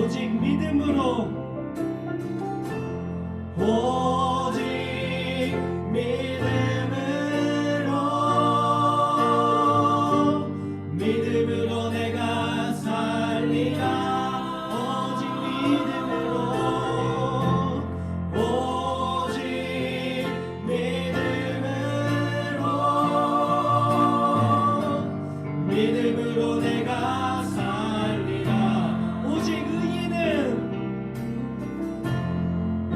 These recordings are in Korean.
오직 믿음으로 오직 믿음으로 내가 살리라 오직 믿음으로 오직 믿음으로 내가 살리라 오직 의인은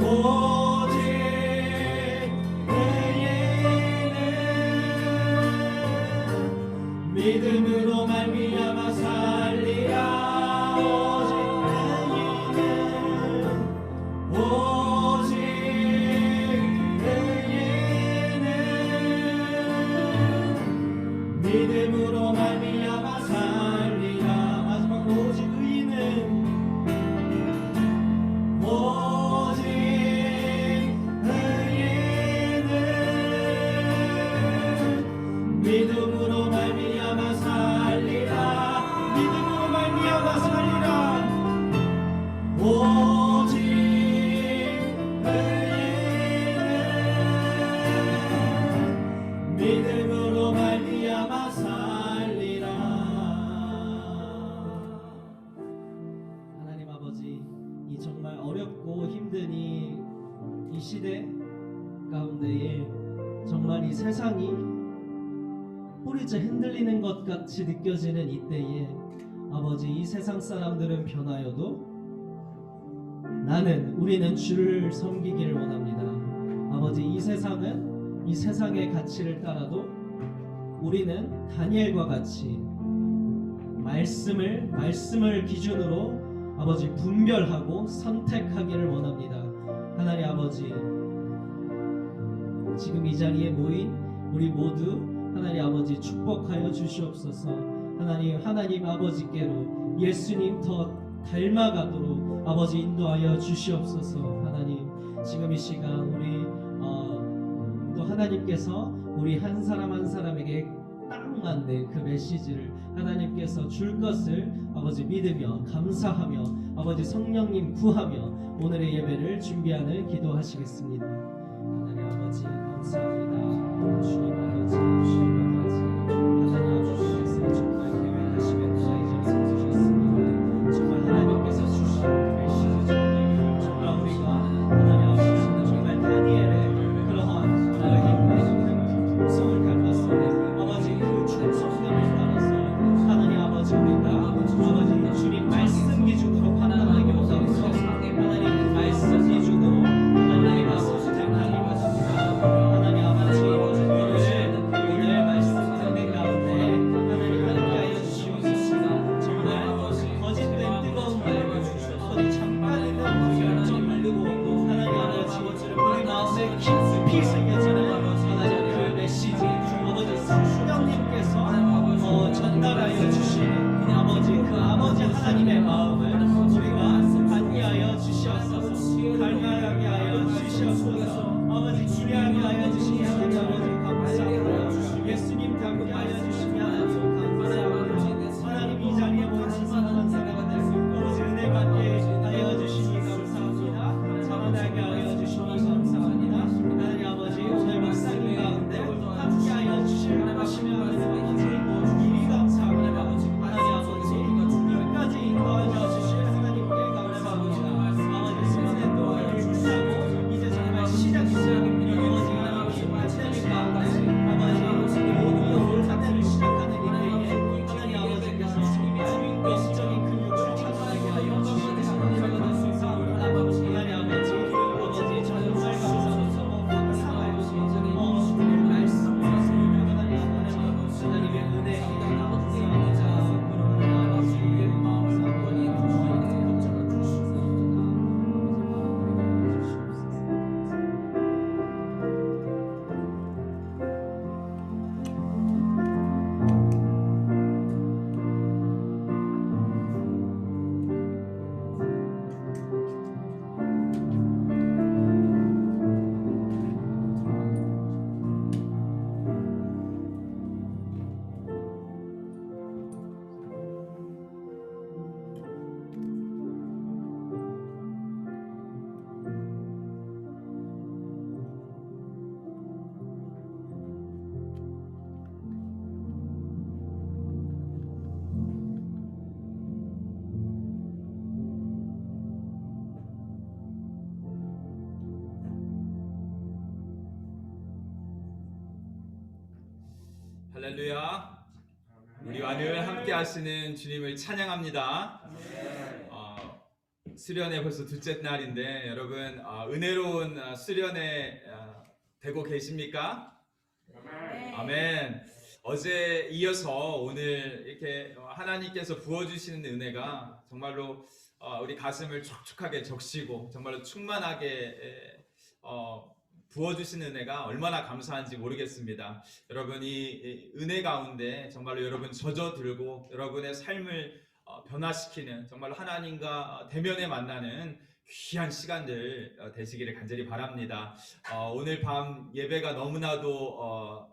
오직 의인은 믿음으로 말미암아 살리라 오직 의인은 오직 의인은 믿음으로 말미암아 살리라 마지막 오직 의인은 오직 의인은 믿음으로 말미암아 살리라 믿음으로 말미암아 살리라 오직 의인은 믿음으로 말미암아 살리라. 하나님 아버지, 이 정말 어렵고 힘든 이 시대 가운데에 정말 이 세상이 뿌리째 흔들리는 것 같이 느껴지는 이때에 아버지, 이 세상 사람들은 변하여도 우리는 주를 섬기기를 원합니다. 아버지, 이 세상은 이 세상의 가치를 따라도 우리는 다니엘과 같이 말씀을 기준으로 아버지 분별하고 선택하기를 원합니다. 하나님 아버지, 지금 이 자리에 모인 우리 모두 하나님 아버지 축복하여 주시옵소서. 하나님 아버지께로 예수님 더 닮아가도록 아버지 인도하여 주시옵소서. 하나님, 지금 이 시간 우리 또 하나님께서 우리 한 사람 한 사람에게 딱 맞는 그 메시지를 하나님께서 줄 것을 아버지 믿으며 감사하며 아버지 성령님 구하며 오늘의 예배를 준비하는 기도하시겠습니다. 하나님 아버지 감사합니다. 주님 아버지 하나님 아버지께서 정말 계획하시면 이 자리에 서주셨습니다. 정말 하나님께서 주신 메시지 정말 우리가 하나님 아버지 정말 다니엘의 그러한 힘과 품성을 닮았으니 아버지 그 충성됨을 따라서 하나님 아버지 우리가 아버지 주님 말씀 기준으로 판단하기 원해서 하나님 말씀 기준으로 하나님 아버지 택하기 원합니다. 하나님 아버지 오늘 말씀 할렐루야. 우리와 늘 함께 하시는 주님을 찬양합니다. 수련회 벌써 둘째 날인데 여러분 은혜로운 수련회 되고 계십니까? 아멘. 어제 이어서 오늘 이렇게 하나님께서 부어주시는 은혜가 정말로 우리 가슴을 촉촉하게 적시고 정말로 충만하게 부어주시는 은혜가 얼마나 감사한지 모르겠습니다. 여러분 이 은혜 가운데 정말로 여러분 젖어들고 여러분의 삶을 변화시키는 정말로 하나님과 대면에 만나는 귀한 시간들 되시기를 간절히 바랍니다. 오늘 밤 예배가 너무나도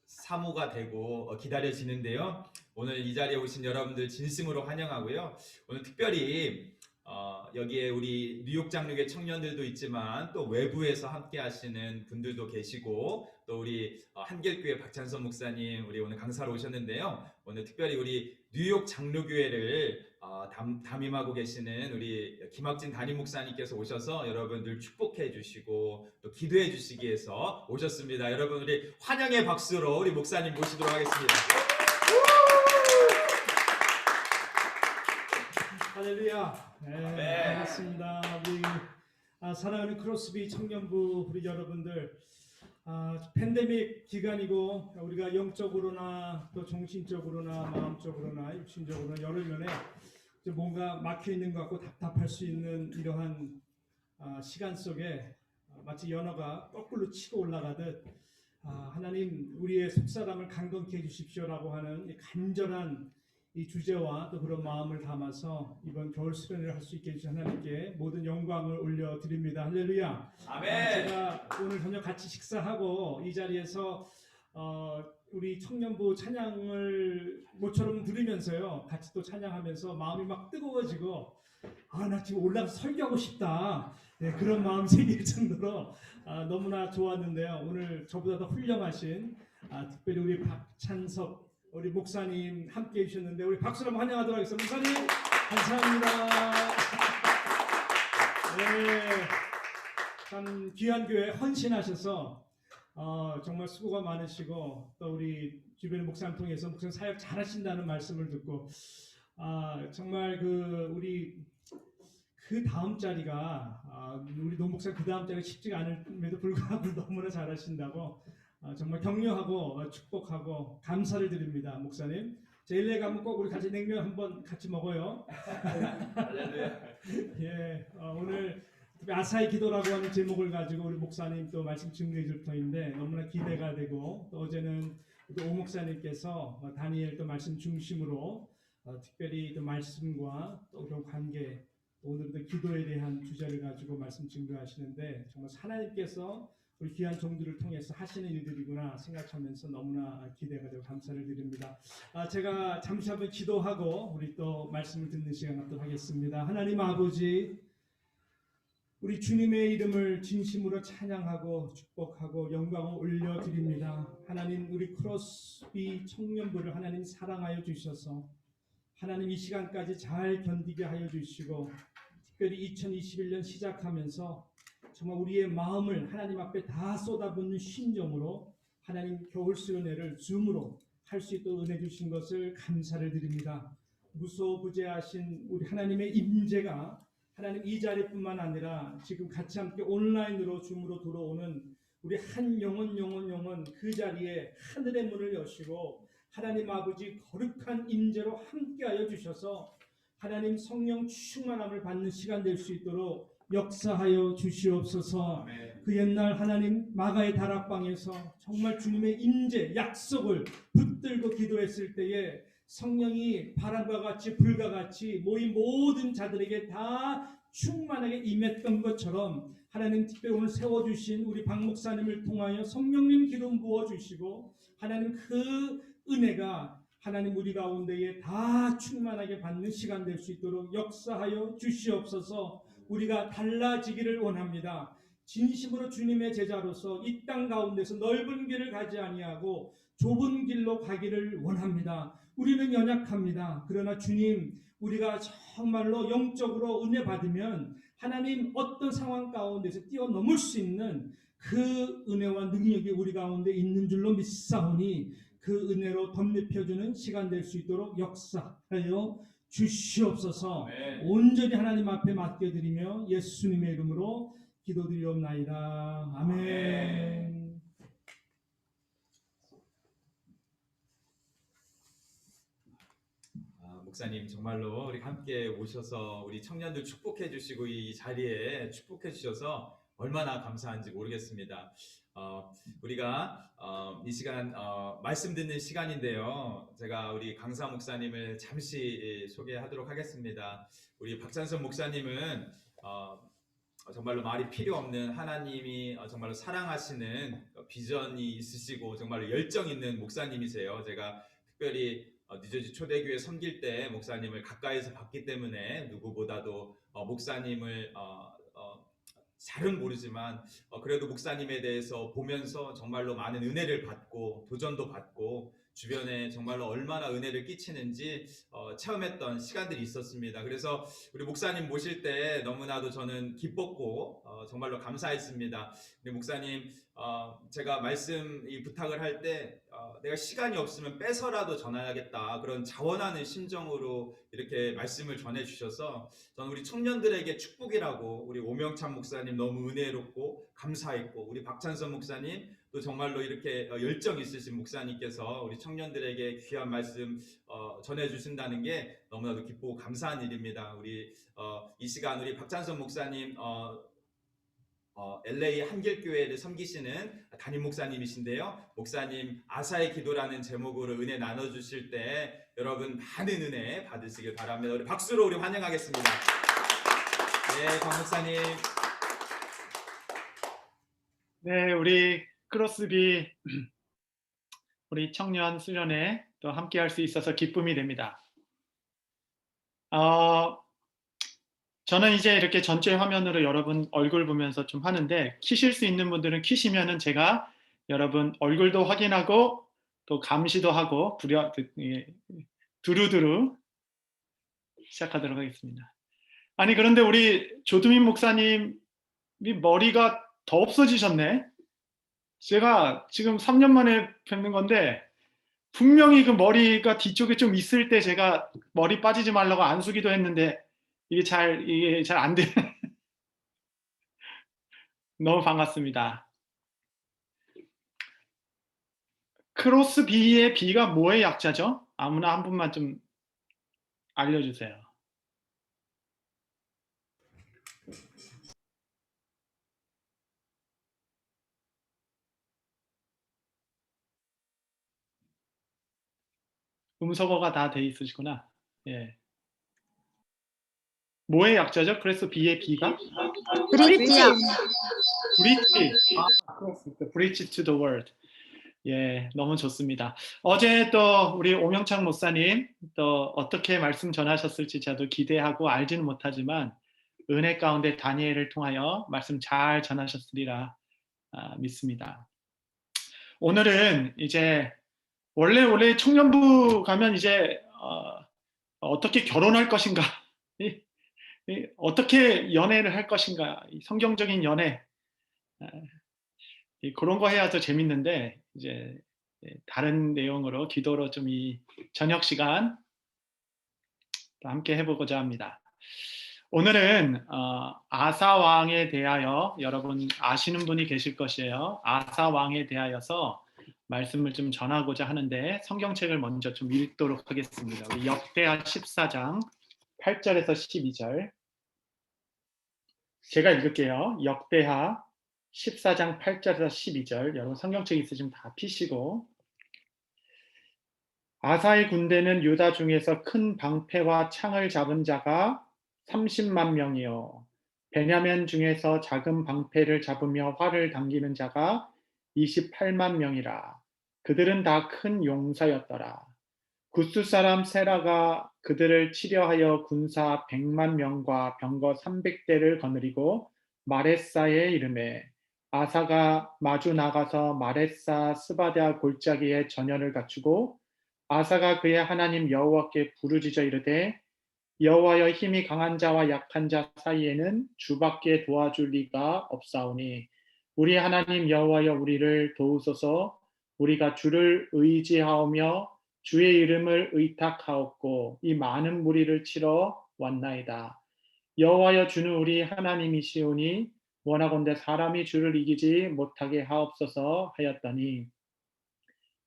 사모가 되고 기다려지는데요. 오늘 이 자리에 오신 여러분들 진심으로 환영하고요. 오늘 특별히 여기에 우리 뉴욕 장로교 청년들도 있지만 또 외부에서 함께 하시는 분들도 계시고 또 우리 한길교회 박찬선 목사님 우리 오늘 강사로 오셨는데요. 오늘 특별히 우리 뉴욕 장로교회를 담임하고 계시는 우리 김학진 담임 목사님께서 오셔서 여러분들 축복해 주시고 또 기도해 주시기 위해서 오셨습니다. 여러분 우리 환영의 박수로 우리 목사님 모시도록 하겠습니다. 할렐루야. 네, 반갑습니다. 우리 사랑하는 크로스비 청년부 우리 여러분들, 팬데믹 기간이고 우리가 영적으로나 또 정신적으로나 마음적으로나 육신적으로나 여러 면에 뭔가 막혀 있는 것 같고 답답할 수 있는 이러한 시간 속에 마치 연어가 거꾸로 치고 올라가듯 하나님 우리의 속사람을 강건케 해주십시오라고 하는 간절한 이 주제와 또 그런 마음을 담아서 이번 겨울 수련회를 할 수 있게 해주신 하나님께 모든 영광을 올려드립니다. 할렐루야. 아멘. 제가 오늘 저녁 같이 식사하고 이 자리에서 우리 청년부 찬양을 모처럼 들으면서요 같이 또 찬양하면서 마음이 막 뜨거워지고 나 지금 올라가서 설교하고 싶다. 네, 그런 마음 생길 정도로 너무나 좋았는데요. 오늘 저보다 더 훌륭하신 특별히 우리 박찬섭 우리 목사님 함께 해주셨는데 우리 박수로 한번 환영하도록 하겠습니다. 목사님 감사합니다. 네, 참 귀한 교회 헌신하셔서 정말 수고가 많으시고 또 우리 주변의 목사님 통해서 목사님 사역 잘하신다는 말씀을 듣고 정말 우리 그 다음 자리가 우리 노 목사 그 다음 자리가 쉽지가 않음에도 불구하고 너무나 잘하신다고 정말 격려하고 축복하고 감사를 드립니다. 목사님 LA 가면 꼭 우리 같이 냉면 한번 같이 먹어요. 예, 오늘 아사히 기도라고 하는 제목을 가지고 우리 목사님 또 말씀 증거해 줄 터인데 너무나 기대가 되고 또 어제는 또 오 목사님께서 다니엘 또 말씀 중심으로 특별히 또 말씀과 또 그런 관계 오늘도 기도에 대한 주제를 가지고 말씀 증거하시는데 정말 하나님께서 우리 귀한 종들을 통해서 하시는 일들이구나 생각하면서 너무나 기대가 되고 감사를 드립니다. 제가 잠시 한번 기도하고 우리 또 말씀을 듣는 시간 갖도록 하겠습니다. 하나님 아버지 우리 주님의 이름을 진심으로 찬양하고 축복하고 영광을 올려드립니다. 하나님 우리 크로스비 청년부를 하나님 사랑하여 주셔서 하나님 이 시간까지 잘 견디게 하여 주시고 특별히 2021년 시작하면서 정말 우리의 마음을 하나님 앞에 다 쏟아붓는 심정으로 하나님 겨울 수련회를 줌으로 할 수 있도록 은혜 주신 것을 감사를 드립니다. 무소부재하신 우리 하나님의 임재가 하나님 이 자리뿐만 아니라 지금 같이 함께 온라인으로 줌으로 들어오는 우리 한 영혼 그 자리에 하늘의 문을 여시고 하나님 아버지 거룩한 임재로 함께하여 주셔서 하나님 성령 충만함을 받는 시간 될 수 있도록 역사하여 주시옵소서. 그 옛날 하나님 마가의 다락방에서 정말 주님의 임재 약속을 붙들고 기도했을 때에 성령이 바람과 같이 불과 같이 모인 모든 자들에게 다 충만하게 임했던 것처럼 하나님 특별히 오늘 세워주신 우리 박 목사님을 통하여 성령님 기름 부어주시고 하나님 그 은혜가 하나님 우리 가운데에 다 충만하게 받는 시간 될 수 있도록 역사하여 주시옵소서. 우리가 달라지기를 원합니다. 진심으로 주님의 제자로서 이 땅 가운데서 넓은 길을 가지 아니하고 좁은 길로 가기를 원합니다. 우리는 연약합니다. 그러나 주님 우리가 정말로 영적으로 은혜 받으면 하나님 어떤 상황 가운데서 뛰어넘을 수 있는 그 은혜와 능력이 우리 가운데 있는 줄로 믿사오니 그 은혜로 덧입혀주는 시간 될 수 있도록 역사하여 주시옵소서. 아멘. 온전히 하나님 앞에 맡겨드리며 예수님의 이름으로 기도드리옵나이다. 아멘. 목사님 정말로 우리 함께 오셔서 우리 청년들 축복해 주시고 이 자리에 축복해 주셔서 얼마나 감사한지 모르겠습니다. 우리가 이 시간 말씀 듣는 시간인데요. 제가 우리 강사 목사님을 잠시 소개하도록 하겠습니다. 우리 박찬선 목사님은 정말로 말이 필요 없는 하나님이 정말로 사랑하시는 비전이 있으시고 정말로 열정 있는 목사님이세요. 제가 특별히 뉴저지 초대교회 섬길 때 목사님을 가까이서 봤기 때문에 누구보다도 목사님을 잘은 모르지만 그래도 목사님에 대해서 보면서 정말로 많은 은혜를 받고 도전도 받고 주변에 정말로 얼마나 은혜를 끼치는지 체험했던 시간들이 있었습니다. 그래서 우리 목사님 모실 때 너무나도 저는 기뻤고 정말로 감사했습니다. 우리 목사님 제가 말씀 이 부탁을 할 때 내가 시간이 없으면 빼서라도 전하야겠다 그런 자원하는 심정으로 이렇게 말씀을 전해 주셔서 저는 우리 청년들에게 축복이라고 우리 오명찬 목사님 너무 은혜롭고 감사했고 우리 박찬선 목사님 또 정말로 이렇게 열정 있으신 목사님께서 우리 청년들에게 귀한 말씀 전해 주신다는 게 너무나도 기쁘고 감사한 일입니다. 우리 이 시간 우리 박찬선 목사님 LA 한길교회를 섬기시는 담임 목사님이신데요. 목사님 아사의 기도라는 제목으로 은혜 나눠주실 때 여러분 많은 은혜 받으시길 바랍니다. 우리 박수로 우리 환영하겠습니다. 네, 박 목사님. 네, 우리 크로스비 우리 청년 수련회 또 함께할 수 있어서 기쁨이 됩니다. 저는 이제 이렇게 전체 화면으로 여러분 얼굴 보면서 좀 하는데 키실 수 있는 분들은 키시면은 제가 여러분 얼굴도 확인하고 또 감시도 하고 두루두루 시작하도록 하겠습니다. 아니 그런데 우리 조두민 목사님이 머리가 더 없어지셨네. 제가 지금 3년 만에 뵙는 건데 분명히 그 머리가 뒤쪽에 좀 있을 때 제가 머리 빠지지 말라고 안수기도 했는데 이게 잘 안 돼. 너무 반갑습니다. 크로스 B의 B가 뭐의 약자죠? 아무나 한 분만 좀 알려주세요. 음소거가 다 돼 있으시구나. 예. 뭐의 약자죠? 그래서 B의 B가? 브릿지요. 브릿지. Bridge to the world. 예, 너무 좋습니다. 어제 또 우리 오명창 목사님 또 어떻게 말씀 전하셨을지 저도 기대하고 알지는 못하지만 은혜 가운데 다니엘을 통하여 말씀 잘 전하셨으리라 믿습니다. 오늘은 이제 원래 청년부 가면 이제 어떻게 결혼할 것인가, 어떻게 연애를 할 것인가, 성경적인 연애 그런 거 해야 더 재밌는데 이제 다른 내용으로 기도로 좀 이 저녁 시간 함께 해보고자 합니다. 오늘은 아사 왕에 대하여 여러분 아시는 분이 계실 것이에요. 아사 왕에 대하여서 말씀을 좀 전하고자 하는데 성경책을 먼저 좀 읽도록 하겠습니다. 우리 역대하 14장 8절에서 12절 제가 읽을게요. 역대하 14장 8절에서 12절 여러분 성경책 있으시면 다 피시고 아사의 군대는 유다 중에서 큰 방패와 창을 잡은 자가 30만 명이요 베냐민 중에서 작은 방패를 잡으며 활을 당기는 자가 28만 명이라 그들은 다 큰 용사였더라. 굿수 사람 세라가 그들을 치려하여 군사 100만 명과 병거 300대를 거느리고 마레사에 이르매 아사가 마주 나가서 마레사 스바다 골짜기에 전열을 갖추고 아사가 그의 하나님 여호와께 부르짖어 이르되 여호와여 힘이 강한 자와 약한 자 사이에는 주밖에 도와줄 리가 없사오니 우리 하나님 여호와여 우리를 도우소서 우리가 주를 의지하오며 주의 이름을 의탁하옵고 이 많은 무리를 치러 왔나이다. 여호와여 주는 우리 하나님이시오니 원하건대 사람이 주를 이기지 못하게 하옵소서 하였더니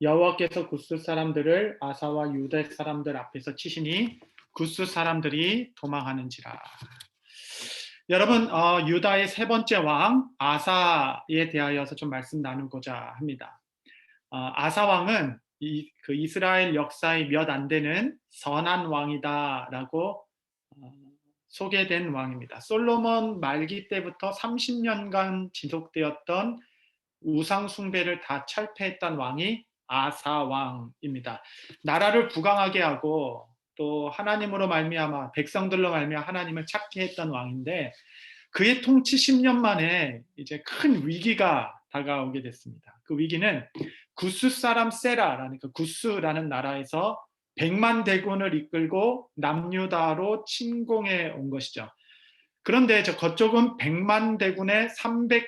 여호와께서 굿스 사람들을 아사와 유다 사람들 앞에서 치시니 굿스 사람들이 도망하는지라. 여러분, 유다의 세 번째 왕 아사에 대하여서 좀 말씀 나누고자 합니다. 아사 왕은 그 이스라엘 역사에 몇 안 되는 선한 왕이다라고 소개된 왕입니다. 솔로몬 말기 때부터 30년간 지속되었던 우상 숭배를 다 철폐했던 왕이 아사 왕입니다. 나라를 부강하게 하고 또 하나님으로 말미암아 백성들로 말미암아 하나님을 찾게 했던 왕인데 그의 통치 10년 만에 이제 큰 위기가 다가오게 됐습니다. 그 위기는 구스 사람 세라라는 그 구스라는 나라에서 100만 대군을 이끌고 남유다로 침공해 온 것이죠. 그런데 저 그쪽은 100만 대군에 300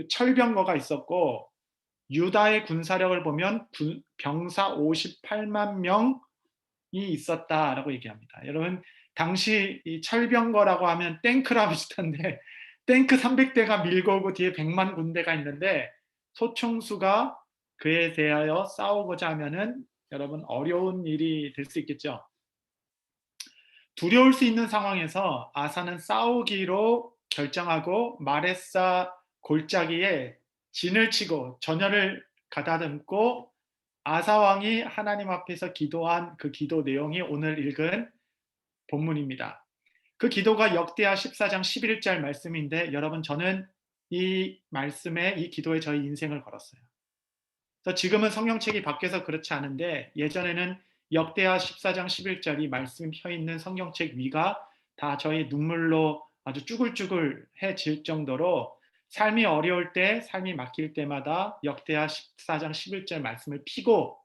철병거가 있었고 유다의 군사력을 보면 병사 58만 명이 있었다라고 얘기합니다. 여러분 당시 이 철병거라고 하면 탱크랑 비슷한데 탱크 300대가 밀고 오고 뒤에 100만 군대가 있는데 소총수가 그에 대하여 싸우고자 하면은 여러분 어려운 일이 될 수 있겠죠. 두려울 수 있는 상황에서 아사는 싸우기로 결정하고 마레사 골짜기에 진을 치고 전열을 가다듬고 아사 왕이 하나님 앞에서 기도한 그 기도 내용이 오늘 읽은 본문입니다. 그 기도가 역대하 14장 11절 말씀인데 여러분 저는 이 말씀에 이 기도에 저희 인생을 걸었어요. 그래서 지금은 성경책이 바뀌어서 그렇지 않은데 예전에는 역대하 14장 11절이 말씀 펴 있는 성경책 위가 다 저희 눈물로 아주 쭈글쭈글해질 정도로 삶이 어려울 때, 삶이 막힐 때마다 역대하 14장 11절 말씀을 피고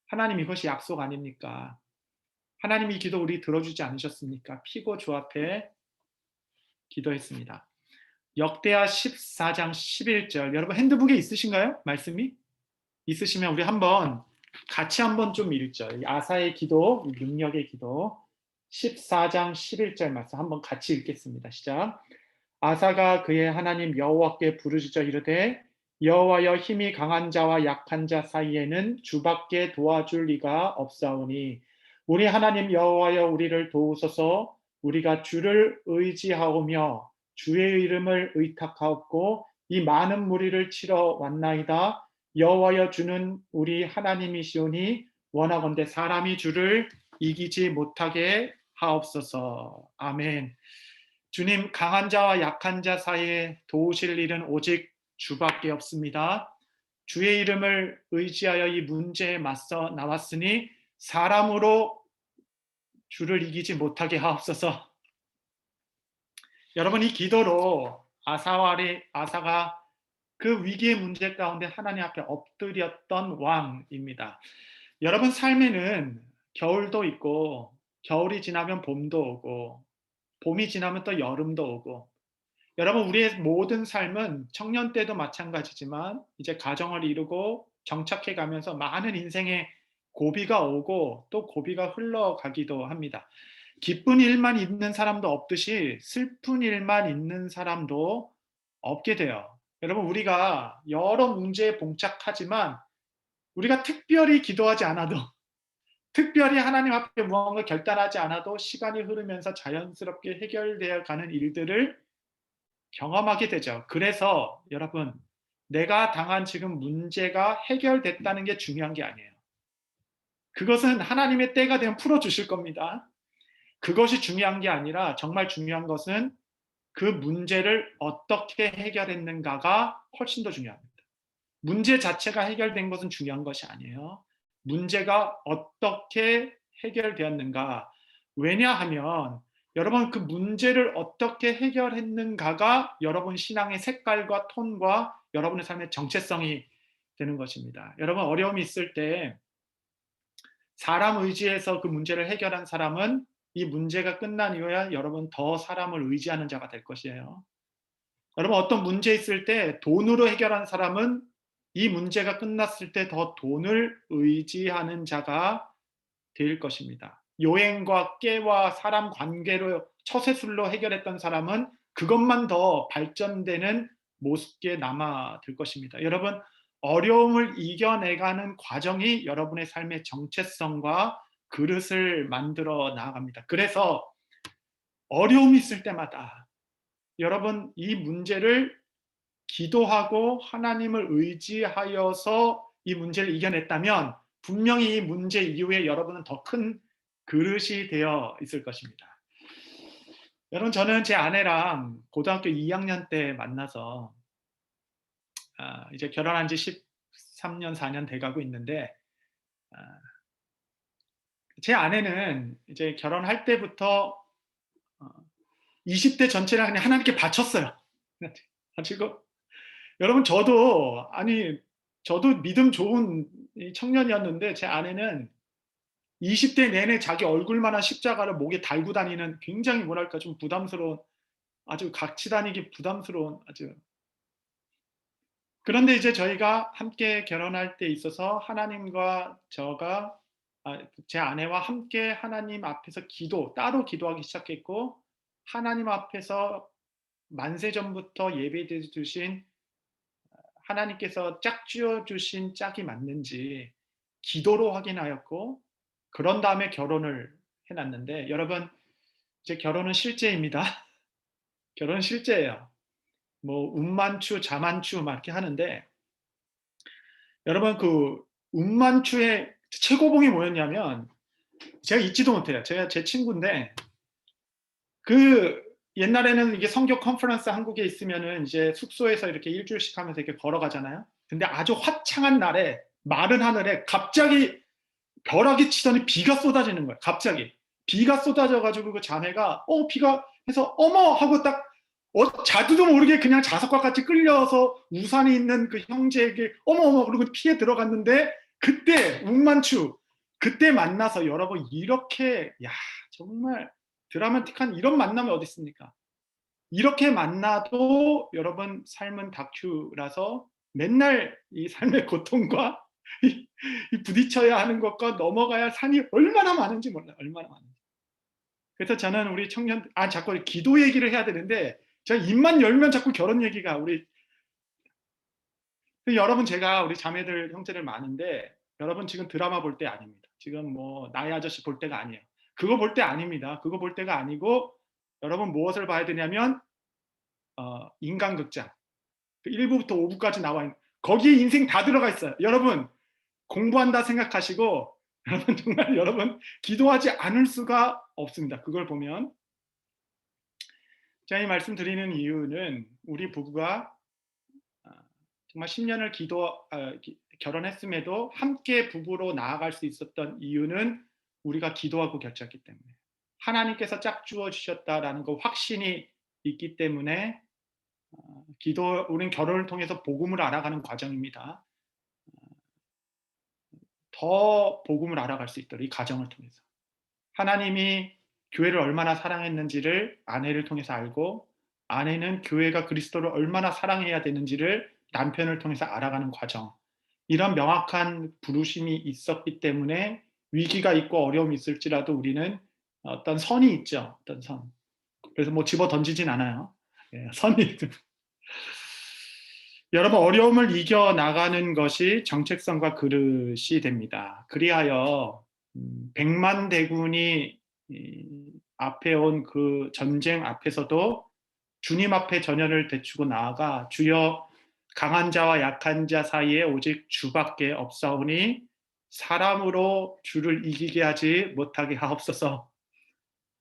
하나님 이것이 약속 아닙니까? 하나님이 이 기도 우리 들어주지 않으셨습니까? 피고 주 앞에 기도했습니다. 역대하 14장 11절 여러분 핸드북에 있으신가요? 말씀이? 있으시면 우리 한번 같이 한번 좀 읽죠. 아사의 기도, 능력의 기도 14장 11절 말씀 한번 같이 읽겠습니다. 시작. 아사가 그의 하나님 여호와께 부르짖어 이르되 여호와여 힘이 강한 자와 약한 자 사이에는 주밖에 도와줄 리가 없사오니 우리 하나님 여호와여 우리를 도우소서. 우리가 주를 의지하오며 주의 이름을 의탁하옵고 이 많은 무리를 치러 왔나이다. 여호와여 주는 우리 하나님이시오니 원하건대 사람이 주를 이기지 못하게 하옵소서. 아멘. 주님, 강한 자와 약한 자 사이에 도우실 일은 오직 주밖에 없습니다. 주의 이름을 의지하여 이 문제에 맞서 나왔으니 사람으로 주를 이기지 못하게 하옵소서. 여러분 이 기도로 아사가 그 위기의 문제 가운데 하나님 앞에 엎드렸던 왕입니다. 여러분 삶에는 겨울도 있고 겨울이 지나면 봄도 오고 봄이 지나면 또 여름도 오고 여러분 우리의 모든 삶은 청년 때도 마찬가지지만 이제 가정을 이루고 정착해 가면서 많은 인생의 고비가 오고 또 고비가 흘러가기도 합니다. 기쁜 일만 있는 사람도 없듯이 슬픈 일만 있는 사람도 없게 돼요. 여러분 우리가 여러 문제에 봉착하지만 우리가 특별히 기도하지 않아도 특별히 하나님 앞에 무언가 결단하지 않아도 시간이 흐르면서 자연스럽게 해결되어 가는 일들을 경험하게 되죠. 그래서 여러분 내가 당한 지금 문제가 해결됐다는 게 중요한 게 아니에요. 그것은 하나님의 때가 되면 풀어주실 겁니다. 그것이 중요한 게 아니라 정말 중요한 것은 그 문제를 어떻게 해결했는가가 훨씬 더 중요합니다. 문제 자체가 해결된 것은 중요한 것이 아니에요. 문제가 어떻게 해결되었는가. 왜냐하면 여러분 그 문제를 어떻게 해결했는가가 여러분 신앙의 색깔과 톤과 여러분의 삶의 정체성이 되는 것입니다. 여러분 어려움이 있을 때 사람 의지해서 그 문제를 해결한 사람은 이 문제가 끝난 이후에 여러분 더 사람을 의지하는 자가 될 것이에요. 여러분 어떤 문제 있을 때 돈으로 해결한 사람은 이 문제가 끝났을 때 더 돈을 의지하는 자가 될 것입니다. 요행과 깨와 사람 관계로 처세술로 해결했던 사람은 그것만 더 발전되는 모습께 남아들 것입니다. 여러분, 어려움을 이겨내가는 과정이 여러분의 삶의 정체성과 그릇을 만들어 나아갑니다. 그래서 어려움이 있을 때마다 여러분 이 문제를 기도하고 하나님을 의지하여서 이 문제를 이겨냈다면 분명히 이 문제 이후에 여러분은 더 큰 그릇이 되어 있을 것입니다. 여러분, 저는 제 아내랑 고등학교 2학년 때 만나서 이제 결혼한 지 13년, 4년 돼가고 있는데 제 아내는 이제 결혼할 때부터 20대 전체를 그냥 하나님께 바쳤어요. 가지고 여러분, 저도 믿음 좋은 청년이었는데 제 아내는 20대 내내 자기 얼굴만한 십자가를 목에 달고 다니는 굉장히 뭐랄까 좀 부담스러운, 아주 같이 다니기 부담스러운 아주. 그런데 이제 저희가 함께 결혼할 때 있어서 하나님과 제 아내와 함께 하나님 앞에서 따로 기도하기 시작했고, 하나님 앞에서 만세 전부터 예배드려 주신 하나님께서 짝지어 주신 짝이 맞는지 기도로 확인하였고, 그런 다음에 결혼을 해놨는데, 여러분, 이제 결혼은 실제입니다. 결혼은 실제예요. 뭐 운만추, 자만추 막 이렇게 하는데, 여러분 그 운만추의 최고봉이 뭐였냐면, 제가 잊지도 못해요. 제 친구인데, 그 옛날에는 이게 성교 컨퍼런스 한국에 있으면은 이제 숙소에서 이렇게 일주일씩 하면서 이렇게 걸어가잖아요. 근데 아주 화창한 날에 마른 하늘에 갑자기 벼락이 치더니 비가 쏟아지는 거예요. 갑자기 비가 쏟아져가지고 그 자매가 비가 해서 어머 하고 딱 자두도 모르게 그냥 자석과 같이 끌려서 우산이 있는 그 형제에게 어머 그러고 피해 들어갔는데, 그때 운만추 그때 만나서 여러분 이렇게 정말 드라마틱한 이런 만남이 어디 있습니까? 이렇게 만나도 여러분 삶은 다큐라서 맨날 이 삶의 고통과 이 부딪혀야 하는 것과 넘어가야 할 산이 얼마나 많은지 몰라요. 얼마나 많은지. 그래서 저는 우리 청년 자꾸 기도 얘기를 해야 되는데 제가 입만 열면 자꾸 결혼 얘기가 여러분, 제가 우리 자매들 형제들 많은데 여러분 지금 드라마 볼 때 아닙니다. 지금 뭐 나의 아저씨 볼 때가 아니에요. 그거 볼 때 아닙니다. 그거 볼 때가 아니고 여러분 무엇을 봐야 되냐면 인간극장 1부부터 5부까지 나와 있는, 거기에 인생 다 들어가 있어요. 여러분 공부한다 생각하시고 여러분 정말 여러분 기도하지 않을 수가 없습니다. 그걸 보면. 제가 이 말씀 드리는 이유는 우리 부부가 정말 10년을 결혼했음에도 함께 부부로 나아갈 수 있었던 이유는 우리가 기도하고 결정했기 때문에, 하나님께서 짝주어 주셨다라는 그 확신이 있기 때문에 우리는 결혼을 통해서 복음을 알아가는 과정입니다. 더 복음을 알아갈 수 있도록 이 과정을 통해서 하나님이 교회를 얼마나 사랑했는지를 아내를 통해서 알고, 아내는 교회가 그리스도를 얼마나 사랑해야 되는지를 남편을 통해서 알아가는 과정, 이런 명확한 부르심이 있었기 때문에 위기가 있고 어려움이 있을지라도 우리는 어떤 선이 있죠. 어떤 선. 그래서 뭐 집어 던지진 않아요. 선이 여러분, 어려움을 이겨나가는 것이 정체성과 그릇이 됩니다. 그리하여 백만 대군이 앞에 온 그 전쟁 앞에서도 주님 앞에 전열을 되추고 나아가 주여 강한 자와 약한 자 사이에 오직 주밖에 없사오니 사람으로 주를 이기게 하지 못하게 하옵소서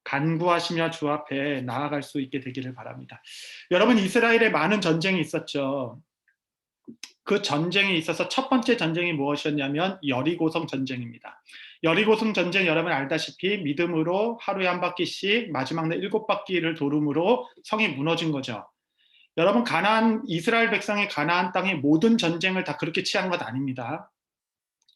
간구하시며 주 앞에 나아갈 수 있게 되기를 바랍니다. 여러분, 이스라엘에 많은 전쟁이 있었죠. 그 전쟁에 있어서 첫 번째 전쟁이 무엇이었냐면 여리고성 전쟁입니다. 여리고성 전쟁, 여러분 알다시피 믿음으로 하루에 한 바퀴씩 마지막 날 7바퀴를 도름으로 성이 무너진 거죠. 여러분, 이스라엘 백성의 가나안 땅의 모든 전쟁을 다 그렇게 취한 것 아닙니다.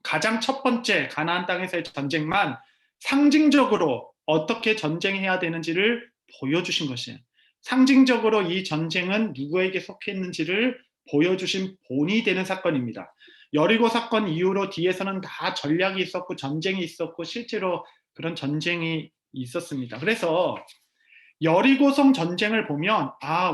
가장 첫 번째 가나안 땅에서의 전쟁만 상징적으로 어떻게 전쟁해야 되는지를 보여주신 것이에요. 상징적으로 이 전쟁은 누구에게 속해 있는지를 보여주신 본이 되는 사건입니다. 여리고 사건 이후로 뒤에서는 다 전략이 있었고 전쟁이 있었고 실제로 그런 전쟁이 있었습니다. 그래서 여리고성 전쟁을 보면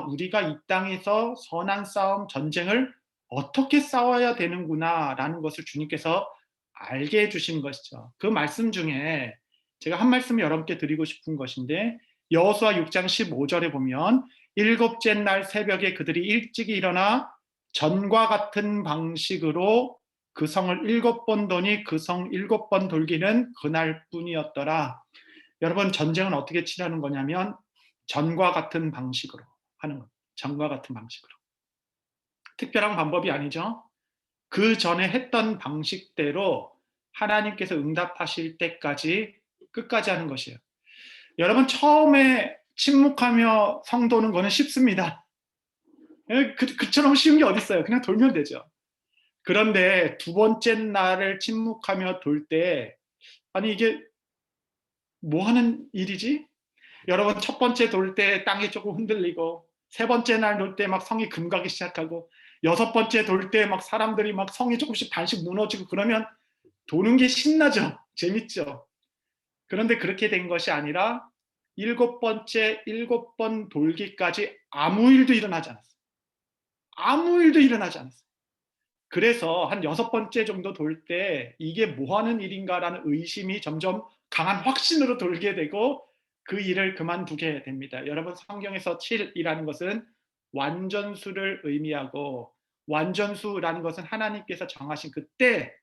우리가 이 땅에서 선한 싸움, 전쟁을 어떻게 싸워야 되는구나 라는 것을 주님께서 알게 해주신 것이죠. 그 말씀 중에 제가 한 말씀 여러분께 드리고 싶은 것인데 여호수아 6장 15절에 보면 일곱째 날 새벽에 그들이 일찍 일어나 전과 같은 방식으로 그 성을 7번 도니 그 성 7번 돌기는 그날뿐이었더라. 여러분, 전쟁은 어떻게 치르는 거냐면 전과 같은 방식으로 하는 겁니다. 전과 같은 방식으로. 특별한 방법이 아니죠. 그 전에 했던 방식대로 하나님께서 응답하실 때까지 끝까지 하는 것이에요. 여러분, 처음에 침묵하며 성 도는 거는 쉽습니다. 그처럼 쉬운 게 어디 있어요. 그냥 돌면 되죠. 그런데 두 번째 날을 침묵하며 돌 때 아니 이게 뭐 하는 일이지? 여러분, 첫 번째 돌 때 땅이 조금 흔들리고 세 번째 날 돌 때 막 성이 금가기 시작하고 여섯 번째 돌 때 막 사람들이 막 성이 조금씩 반씩 무너지고 그러면 도는 게 신나죠. 재밌죠. 그런데 그렇게 된 것이 아니라 7번째 7번 돌기까지 아무 일도 일어나지 않았어요. 아무 일도 일어나지 않았어요. 그래서 한 6번째 정도 돌 때 이게 뭐 하는 일인가라는 의심이 점점 강한 확신으로 돌게 되고 그 일을 그만두게 됩니다. 여러분, 성경에서 7이라는 것은 완전수를 의미하고 완전수라는 것은 하나님께서 정하신 그때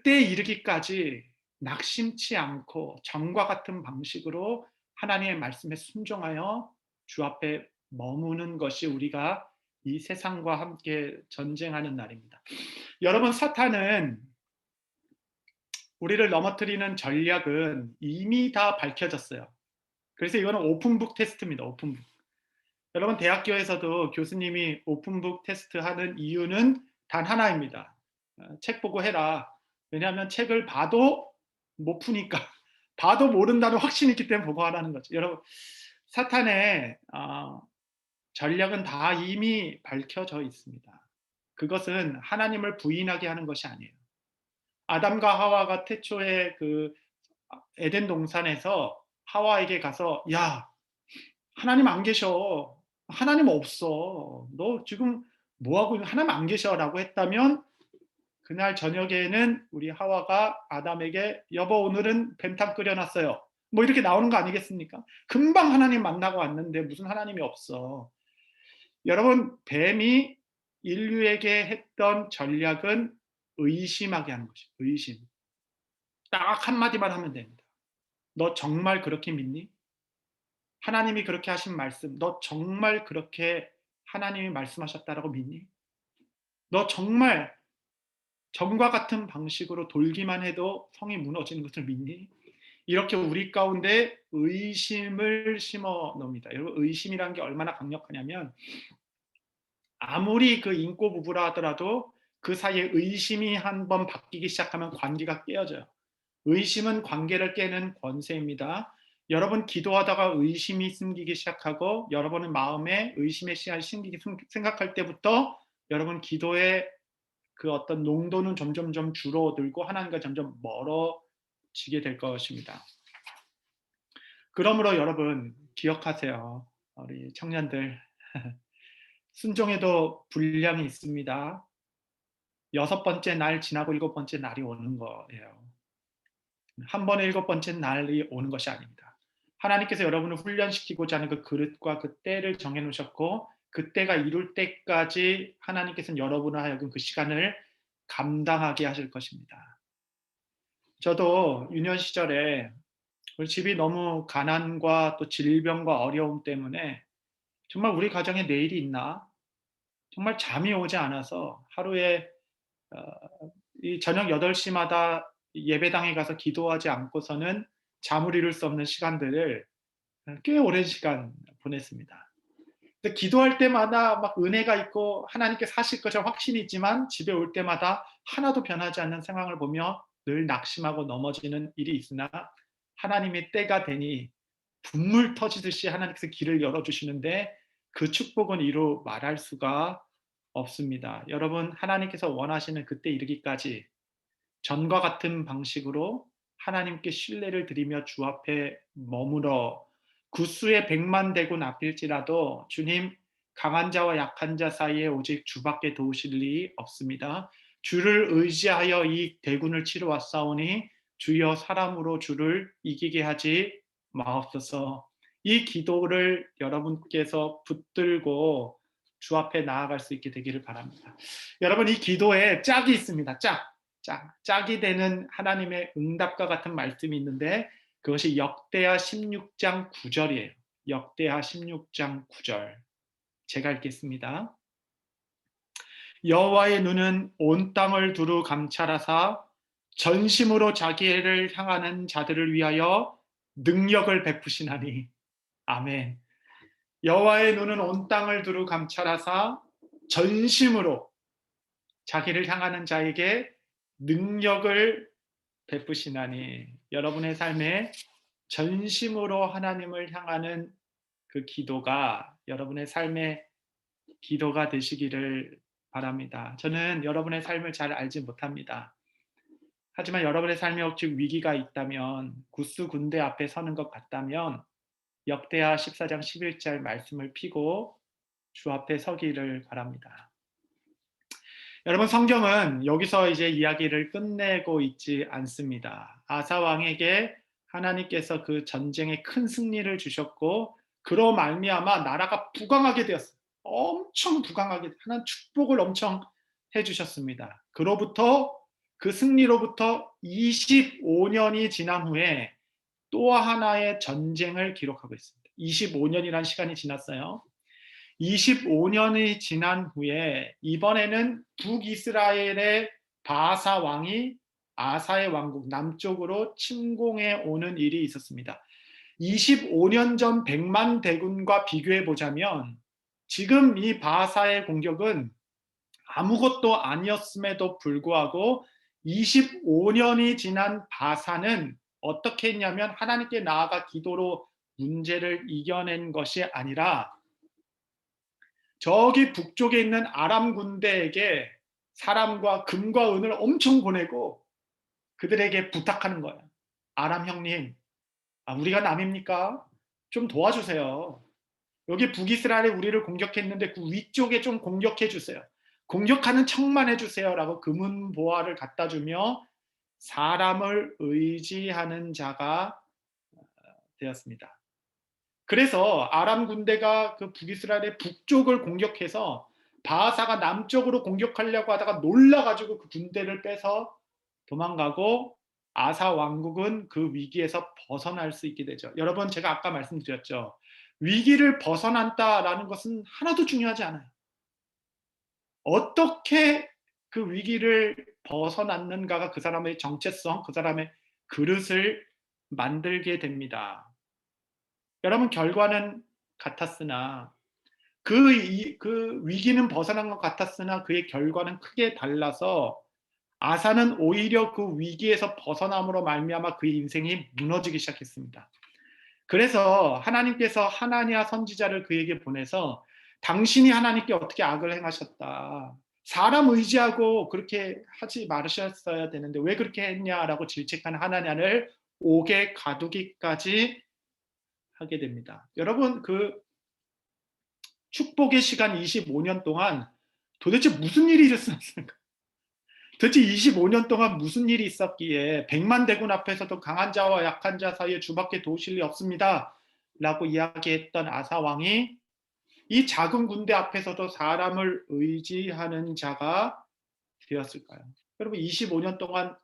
이르기까지 낙심치 않고 전과 같은 방식으로 하나님의 말씀에 순종하여 주 앞에 머무는 것이 우리가 이 세상과 함께 전쟁하는 날입니다. 여러분, 사탄은 우리를 넘어뜨리는 전략은 이미 다 밝혀졌어요. 그래서 이거는 오픈북 테스트입니다. 오픈북. 여러분, 대학교에서도 교수님이 오픈북 테스트 하는 이유는 단 하나입니다. 책 보고 해라. 왜냐하면 책을 봐도 못 푸니까. 봐도 모른다는 확신이 있기 때문에 보고 하라는 거죠. 여러분, 사탄의 전략은 다 이미 밝혀져 있습니다. 그것은 하나님을 부인하게 하는 것이 아니에요. 아담과 하와가 태초에 그 에덴 동산에서 하와에게 가서 야, 하나님 안 계셔. 하나님 없어. 너 지금 뭐하고 있는 하나님 안 계셔라고 했다면 그날 저녁에는 우리 하와가 아담에게 여보 오늘은 뱀탕 끓여놨어요. 뭐 이렇게 나오는 거 아니겠습니까? 금방 하나님 만나고 왔는데 무슨 하나님이 없어. 여러분, 뱀이 인류에게 했던 전략은 의심하게 하는 것이에요. 의심. 딱 한마디만 하면 됩니다. 너 정말 그렇게 믿니? 하나님이 그렇게 하신 말씀, 너 정말 그렇게 하나님이 말씀하셨다라고 믿니? 너 정말 전과 같은 방식으로 돌기만 해도 성이 무너지는 것을 믿니? 이렇게 우리 가운데 의심을 심어 놓습니다. 여러분, 의심이라는 게 얼마나 강력하냐면 아무리 그 인고 부부라 하더라도 그 사이에 의심이 한번 바뀌기 시작하면 관계가 깨어져요. 의심은 관계를 깨는 권세입니다. 여러분, 기도하다가 의심이 생기기 시작하고 여러분의 마음에 의심의 씨앗이 생기기 생각할 때부터 여러분 기도의 그 어떤 농도는 점점점 줄어들고 하나님과 점점 멀어지게 될 것입니다. 그러므로 여러분 기억하세요. 우리 청년들 순종에도 분량이 있습니다. 6번째 날 지나고 7번째 날이 오는 거예요. 한 번에 7번째 날이 오는 것이 아닙니다. 하나님께서 여러분을 훈련시키고자 하는 그 그릇과 그 때를 정해놓으셨고 그 때가 이룰 때까지 하나님께서는 여러분을 하여금 그 시간을 감당하게 하실 것입니다. 저도 유년 시절에 우리 집이 너무 가난과 또 질병과 어려움 때문에 정말 우리 가정에 내일이 있나? 정말 잠이 오지 않아서 하루에 이 저녁 8시마다 예배당에 가서 기도하지 않고서는 잠을 이룰 수 없는 시간들을 꽤 오랜 시간 보냈습니다. 근데 기도할 때마다 막 은혜가 있고 하나님께서 하실 것처럼 확신이 있지만 집에 올 때마다 하나도 변하지 않는 상황을 보며 늘 낙심하고 넘어지는 일이 있으나 하나님의 때가 되니 분물 터지듯이 하나님께서 길을 열어주시는데 그 축복은 이루 말할 수가 없습니다. 여러분, 하나님께서 원하시는 그때 이르기까지 전과 같은 방식으로 하나님께 신뢰를 드리며 주 앞에 머물어 구수의 100만 대군 앞일지라도 주님, 강한 자와 약한 자 사이에 오직 주밖에 도우실 일이 없습니다. 주를 의지하여 이 대군을 치러 왔사오니 주여 사람으로 주를 이기게 하지 마옵소서. 이 기도를 여러분께서 붙들고 주 앞에 나아갈 수 있게 되기를 바랍니다. 여러분, 이 기도에 짝이 있습니다. 짝이 되는 하나님의 응답과 같은 말씀이 있는데 그것이 역대하 16장 9절이에요. 역대하 16장 9절. 제가 읽겠습니다. 여호와의 눈은 온 땅을 두루 감찰하사 전심으로 자기를 향하는 자들을 위하여 능력을 베푸시나니. 아멘. 여호와의 눈은 온 땅을 두루 감찰하사 전심으로 자기를 향하는 자에게 능력을 베푸시나니. 여러분의 삶에 전심으로 하나님을 향하는 그 기도가 여러분의 삶의 기도가 되시기를 바랍니다. 저는 여러분의 삶을 잘 알지 못합니다. 하지만 여러분의 삶에 혹시 위기가 있다면, 구스 군대 앞에 서는 것 같다면 역대하 14장 11절 말씀을 피고 주 앞에 서기를 바랍니다. 여러분, 성경은 여기서 이제 이야기를 끝내고 있지 않습니다. 아사 왕에게 하나님께서 그 전쟁에 큰 승리를 주셨고 그로 말미암아 나라가 부강하게 되었어요. 엄청 부강하게, 하나님 축복을 엄청 해주셨습니다. 그 승리로부터 25년이 지난 후에 또 하나의 전쟁을 기록하고 있습니다. 25년이라는 시간이 지났어요. 25년이 지난 후에 이번에는 북이스라엘의 바사 왕이 아사의 왕국 남쪽으로 침공해 오는 일이 있었습니다. 25년 전 100만 대군과 비교해 보자면 지금 이 바사의 공격은 아무것도 아니었음에도 불구하고 25년이 지난 바사는 어떻게 했냐면 하나님께 나아가 기도로 문제를 이겨낸 것이 아니라 저기 북쪽에 있는 아람 군대에게 사람과 금과 은을 엄청 보내고 그들에게 부탁하는 거예요. 아람 형님, 우리가 남입니까? 좀 도와주세요. 여기 북이스라엘이 우리를 공격했는데 그 위쪽에 좀 공격해 주세요. 공격하는 척만 해주세요. 라고 금은 보화를 갖다 주며 사람을 의지하는 자가 되었습니다. 그래서 아람 군대가 그 북이스라엘의 북쪽을 공격해서 바하사가 남쪽으로 공격하려고 하다가 놀라가지고 그 군대를 빼서 도망가고 아사 왕국은 그 위기에서 벗어날 수 있게 되죠. 여러분, 제가 아까 말씀드렸죠. 위기를 벗어난다라는 것은 하나도 중요하지 않아요. 어떻게 그 위기를 벗어났는가가 그 사람의 정체성, 그 사람의 그릇을 만들게 됩니다. 여러분, 결과는 같았으나 그 위기는 벗어난 것 같았으나 그의 결과는 크게 달라서 아사는 오히려 그 위기에서 벗어남으로 말미암아 그의 인생이 무너지기 시작했습니다. 그래서 하나님께서 하나냐 선지자를 그에게 보내서 당신이 하나님께 어떻게 악을 행하셨다. 사람 의지하고 그렇게 하지 말으셨어야 되는데 왜 그렇게 했냐라고 질책한 하나냐를 옥에 가두기까지 하게 됩니다. 여러분, 그 축복의 시간 25년 동안 도대체 무슨 일이 있었습니까? 도대체 25년 동안 무슨 일이 있었기에 100만 대군 앞에서도 강한 자와 약한 자 사이에 주밖에 도우실 리 없습니다. 라고 이야기했던 아사 왕이 이 작은 군대 앞에서도 사람을 의지하는 자가 되었을까요? 여러분, 25년 동안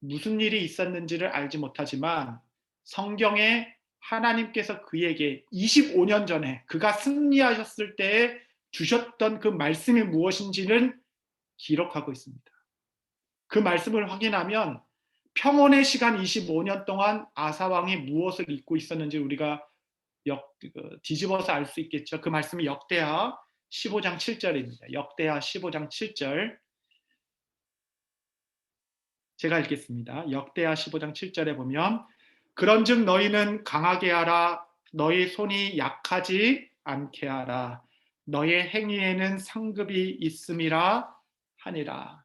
무슨 일이 있었는지를 알지 못하지만 성경에 하나님께서 그에게 25년 전에 그가 승리하셨을 때에 주셨던 그 말씀이 무엇인지는 기록하고 있습니다. 그 말씀을 확인하면 평온의 시간 25년 동안 아사 왕이 무엇을 잊고 있었는지 우리가 뒤집어서 알 수 있겠죠. 그 말씀이 역대하 15장 7절입니다. 역대하 15장 7절. 제가 읽겠습니다. 역대하 15장 7절에 보면 그런즉 너희는 강하게 하라. 너희 손이 약하지 않게 하라. 너의 행위에는 상급이 있음이라 하니라.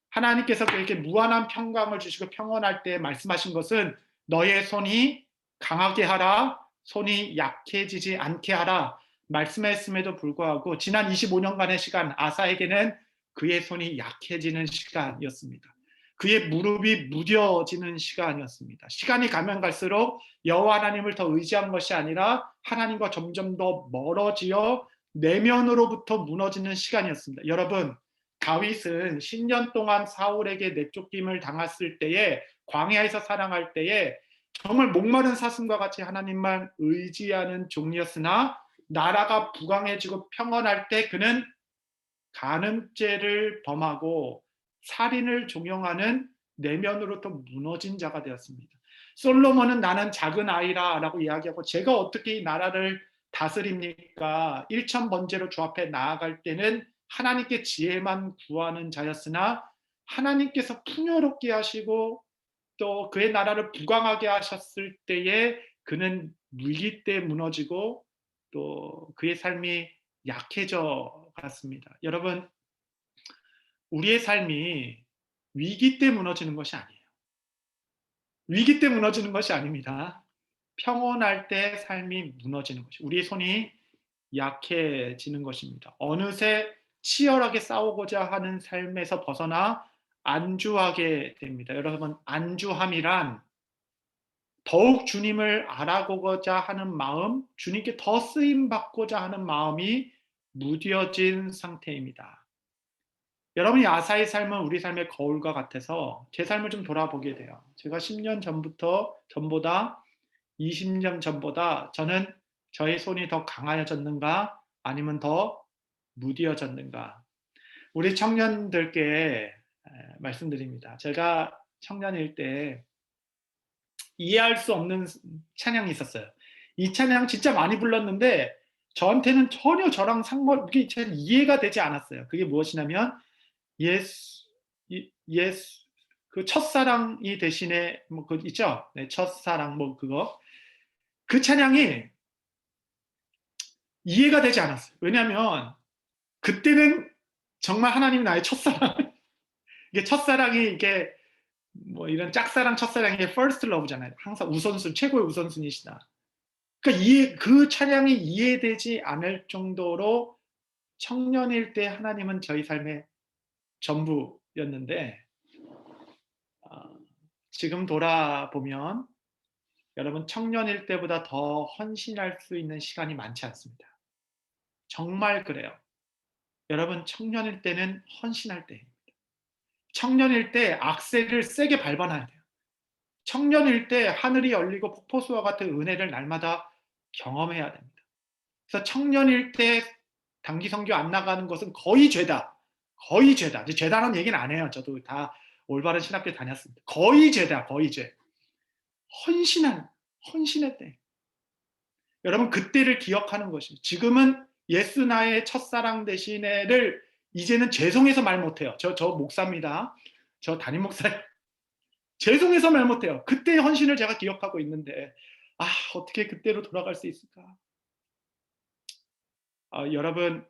하나님께서 그에게 무한한 평강을 주시고 평온할 때 말씀하신 것은 너의 손이 강하게 하라, 손이 약해지지 않게 하라 말씀했음에도 불구하고 지난 25년간의 시간 아사에게는 그의 손이 약해지는 시간이었습니다. 그의 무릎이 무뎌지는 시간이었습니다. 시간이 가면 갈수록 여호와 하나님을 더 의지한 것이 아니라 하나님과 점점 더 멀어지어 내면으로부터 무너지는 시간이었습니다. 여러분, 다윗은 10년 동안 사울에게 내쫓김을 당했을 때에 광야에서 살아갈 때에 정말 목마른 사슴과 같이 하나님만 의지하는 종이었으나 나라가 부강해지고 평온할 때 그는 간음죄를 범하고 살인을 종용하는 내면으로부터 무너진 자가 되었습니다. 솔로몬은 나는 작은 아이라 라고 이야기하고 제가 어떻게 이 나라를 다스립니까? 일천번제로 주 앞에 나아갈 때는 하나님께 지혜만 구하는 자였으나 하나님께서 풍요롭게 하시고 또 그의 나라를 부강하게 하셨을 때에 그는 위기 때 무너지고 또 그의 삶이 약해져 갔습니다. 여러분, 우리의 삶이 위기 때 무너지는 것이 아니에요. 위기 때 무너지는 것이 아닙니다. 평온할 때 삶이 무너지는 것이, 우리의 손이 약해지는 것입니다. 어느새 치열하게 싸우고자 하는 삶에서 벗어나 안주하게 됩니다. 여러분, 안주함이란 더욱 주님을 알아보고자 하는 마음, 주님께 더 쓰임 받고자 하는 마음이 무뎌진 상태입니다. 여러분이 아사의 삶은 우리 삶의 거울과 같아서 제 삶을 좀 돌아보게 돼요. 제가 10년 전보다 20년 전보다 저는 저의 손이 더 강해졌는가 아니면 더 무뎌졌는가. 우리 청년들께 말씀드립니다. 제가 청년일 때 이해할 수 없는 찬양이 있었어요. 이 찬양 진짜 많이 불렀는데 저한테는 전혀 저랑 그게 이해가 되지 않았어요. 그게 무엇이냐면 예수 그 첫사랑이 대신에 뭐 그 있죠? 네, 첫사랑 뭐 그거 그 찬양이 이해가 되지 않았어요. 왜냐하면 그때는 정말 하나님이 나의 첫사랑 이게 첫사랑이 이게 뭐 이런 짝사랑 첫사랑이 first love잖아요. 항상 우선순 최고의 우선순위시다. 그러니까 그 찬양이 이해되지 않을 정도로 청년일 때 하나님은 저희 삶의 전부였는데 지금 돌아보면 여러분 청년일 때보다 더 헌신할 수 있는 시간이 많지 않습니다. 정말 그래요. 여러분 청년일 때는 헌신할 때입니다. 청년일 때 악셀을 세게 밟아놔야 돼요. 청년일 때 하늘이 열리고 폭포수와 같은 은혜를 날마다 경험해야 됩니다. 그래서 청년일 때 단기 선교 안 나가는 것은 거의 죄다. 거의 죄다. 이제 죄다는 얘기는 안 해요. 저도 다 올바른 신학교 다녔습니다. 거의 죄다. 거의 죄. 헌신의 때. 여러분 그때를 기억하는 것입니다. 지금은 예수 나의 첫사랑 대신에를 이제는 죄송해서 말 못해요. 저 목사입니다. 저 담임 목사. 죄송해서 말 못해요. 그때의 헌신을 제가 기억하고 있는데 어떻게 그때로 돌아갈 수 있을까? 여러분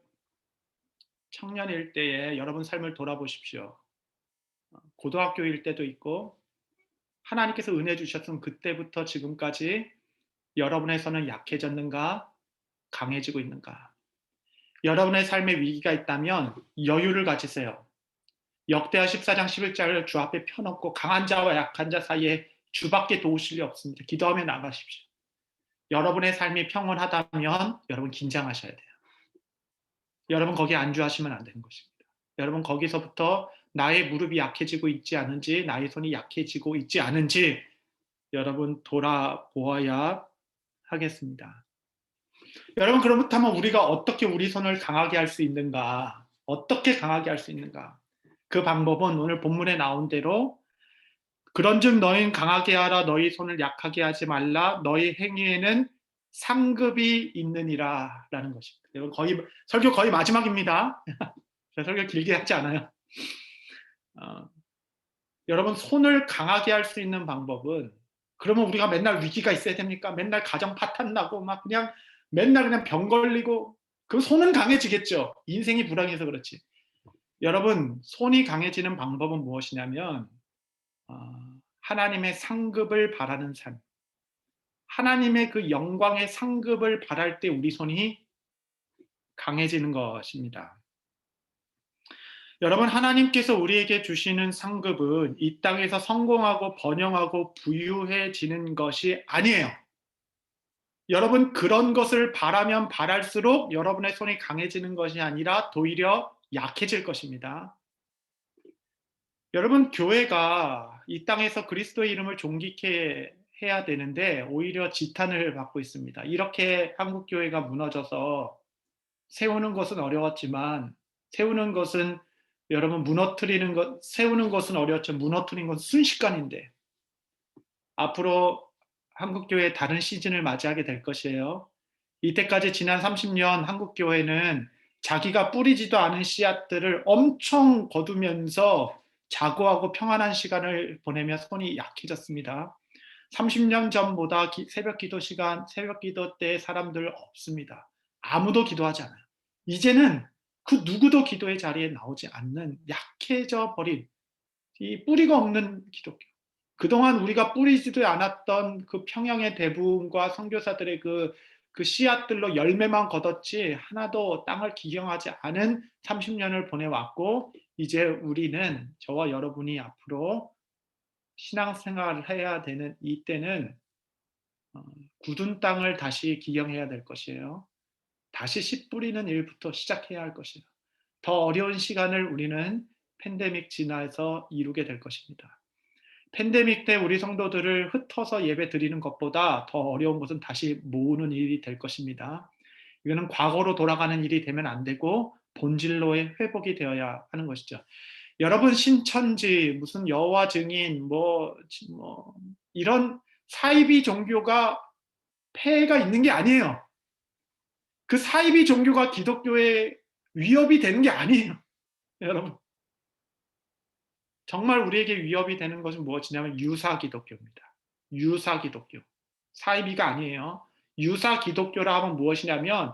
청년일 때에 여러분 삶을 돌아보십시오. 고등학교일 때도 있고 하나님께서 은혜 주셨으면 그때부터 지금까지 여러분의 손은 약해졌는가? 강해지고 있는가? 여러분의 삶에 위기가 있다면 여유를 가지세요. 역대하 14장 11절을 주 앞에 펴놓고 강한 자와 약한 자 사이에 주밖에 도우실 리 없습니다. 기도하며 나가십시오. 여러분의 삶이 평온하다면 여러분 긴장하셔야 돼요. 여러분 거기에 안주하시면 안 되는 것입니다. 여러분 거기서부터 나의 무릎이 약해지고 있지 않은지 나의 손이 약해지고 있지 않은지 여러분 돌아보아야 하겠습니다. 여러분 그렇다면 우리가 어떻게 우리 손을 강하게 할 수 있는가? 어떻게 강하게 할 수 있는가? 그 방법은 오늘 본문에 나온 대로 그런즉 너희는 강하게 하라 너희 손을 약하게 하지 말라 너희 행위에는 상급이 있느니라 라는 것입니다. 여러분 설교 거의 마지막입니다. 설교 길게 하지 않아요. 여러분 손을 강하게 할 수 있는 방법은 그러면 우리가 맨날 위기가 있어야 됩니까? 맨날 가정 파탄 나고 막 그냥 맨날 그냥 병 걸리고 그 손은 강해지겠죠. 인생이 불황해서 그렇지. 여러분, 손이 강해지는 방법은 무엇이냐면 하나님의 상급을 바라는 삶. 하나님의 그 영광의 상급을 바랄 때 우리 손이 강해지는 것입니다. 여러분, 하나님께서 우리에게 주시는 상급은 이 땅에서 성공하고 번영하고 부유해지는 것이 아니에요. 여러분, 그런 것을 바라면 바랄수록 여러분의 손이 강해지는 것이 아니라 오히려 약해질 것입니다. 여러분, 교회가 이 땅에서 그리스도의 이름을 존귀케 해야 되는데 오히려 지탄을 받고 있습니다. 이렇게 한국 교회가 무너져서 세우는 것은 어려웠지만 세우는 것은 여러분 세우는 것은 어려웠지만 무너뜨리는 것은 순식간인데 앞으로 한국 교회의 다른 시즌을 맞이하게 될 것이에요. 이때까지 지난 30년 한국 교회는 자기가 뿌리지도 않은 씨앗들을 엄청 거두면서 자고하고 평안한 시간을 보내며 손이 약해졌습니다. 30년 전보다 새벽 기도 때 사람들 없습니다. 아무도 기도하지 않아요. 이제는 그 누구도 기도의 자리에 나오지 않는 약해져 버린 이 뿌리가 없는 기독교. 그동안 우리가 뿌리지도 않았던 그 평양의 대부분과 선교사들의 그 씨앗들로 열매만 거뒀지 하나도 땅을 기경하지 않은 30년을 보내왔고 이제 우리는 저와 여러분이 앞으로 신앙생활을 해야 되는 이때는 굳은 땅을 다시 기경해야 될 것이에요. 다시 씨 뿌리는 일부터 시작해야 할 것이에요. 더 어려운 시간을 우리는 팬데믹 지나서 이루게 될 것입니다. 팬데믹 때 우리 성도들을 흩어서 예배 드리는 것보다 더 어려운 것은 다시 모으는 일이 될 것입니다. 이거는 과거로 돌아가는 일이 되면 안 되고 본질로의 회복이 되어야 하는 것이죠. 여러분, 신천지 무슨 여호와 증인 이런 사이비 종교가 폐해가 있는 게 아니에요. 그 사이비 종교가 기독교에 위협이 되는 게 아니에요. 여러분, 정말 우리에게 위협이 되는 것은 무엇이냐면 유사 기독교입니다. 유사 기독교. 사이비가 아니에요. 유사 기독교라 하면 무엇이냐면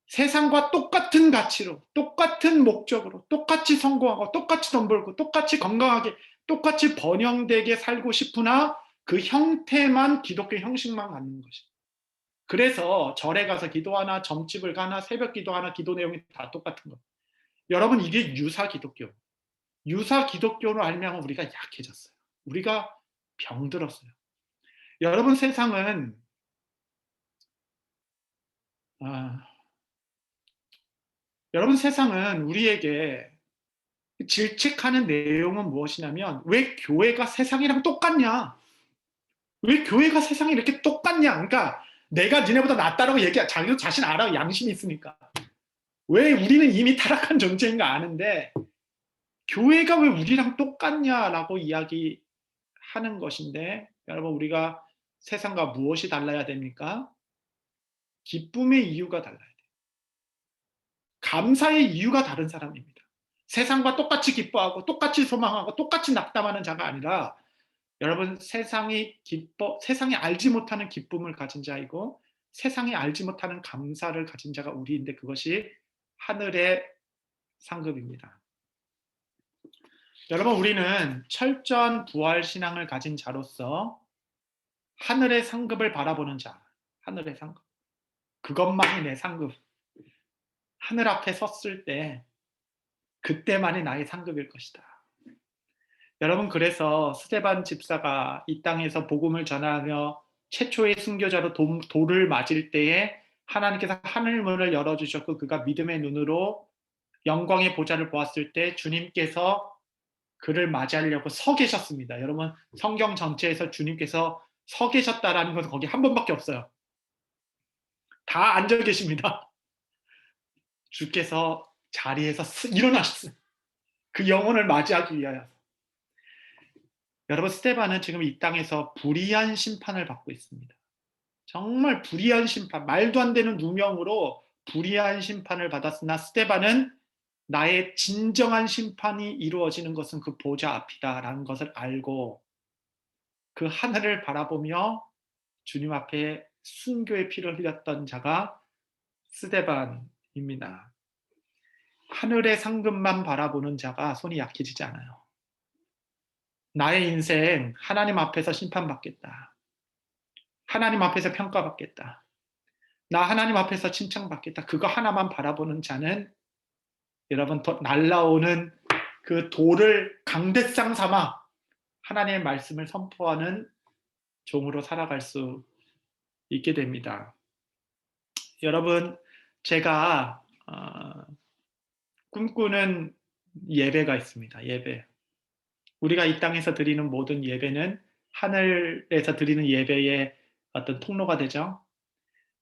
세상과 똑같은 가치로, 똑같은 목적으로, 똑같이 성공하고, 똑같이 돈 벌고, 똑같이 건강하게, 똑같이 번영되게 살고 싶으나 그 형태만 기독교 형식만 갖는 것입니다. 그래서 절에 가서 기도하나 점집을 가나 새벽 기도하나 기도 내용이 다 똑같은 겁니다. 여러분, 이게 유사 기독교. 유사 기독교로 알면 우리가 약해졌어요. 우리가 병들었어요. 여러분, 세상은 우리에게 질책하는 내용은 무엇이냐면 왜 교회가 세상이랑 똑같냐? 왜 교회가 세상이 이렇게 똑같냐? 그러니까 내가 니네보다 낫다라고 자기도 자신 알아. 양심이 있으니까. 왜 우리는 이미 타락한 존재인가 아는데 교회가 왜 우리랑 똑같냐라고 이야기하는 것인데 여러분, 우리가 세상과 무엇이 달라야 됩니까? 기쁨의 이유가 달라야 돼요. 감사의 이유가 다른 사람입니다. 세상과 똑같이 기뻐하고 똑같이 소망하고 똑같이 낙담하는 자가 아니라 여러분, 세상이 알지 못하는 기쁨을 가진 자이고 세상이 알지 못하는 감사를 가진 자가 우리인데 그것이 하늘의 상급입니다. 여러분, 우리는 철저한 부활 신앙을 가진 자로서 하늘의 상급을 바라보는 자, 하늘의 상급. 그것만이 내 상급. 하늘 앞에 섰을 때 그때만이 나의 상급일 것이다. 여러분, 그래서 스데반 집사가 이 땅에서 복음을 전하며 최초의 순교자로 돌을 맞을 때에 하나님께서 하늘 문을 열어주셨고 그가 믿음의 눈으로 영광의 보좌를 보았을 때 주님께서 그를 맞이하려고 서 계셨습니다. 여러분, 성경 전체에서 주님께서 서 계셨다라는 것은 거기 한 번밖에 없어요. 다 앉아 계십니다. 주께서 자리에서 일어나셨어요. 그 영혼을 맞이하기 위하여. 여러분, 스데반은 지금 이 땅에서 불의한 심판을 받고 있습니다. 정말 불의한 심판, 말도 안 되는 누명으로 불의한 심판을 받았으나 스데반은 나의 진정한 심판이 이루어지는 것은 그 보좌 앞이다라는 것을 알고 그 하늘을 바라보며 주님 앞에 순교의 피를 흘렸던 자가 스데반입니다. 입니다. 하늘의 상급만 바라보는 자가 손이 약해지지 않아요. 나의 인생 하나님 앞에서 심판받겠다. 하나님 앞에서 평가받겠다. 나 하나님 앞에서 칭찬받겠다. 그거 하나만 바라보는 자는 여러분 더 날라오는 그 돌을 강대상 삼아 하나님의 말씀을 선포하는 종으로 살아갈 수 있게 됩니다. 여러분, 제가 꿈꾸는 예배가 있습니다. 예배. 우리가 이 땅에서 드리는 모든 예배는 하늘에서 드리는 예배의 어떤 통로가 되죠.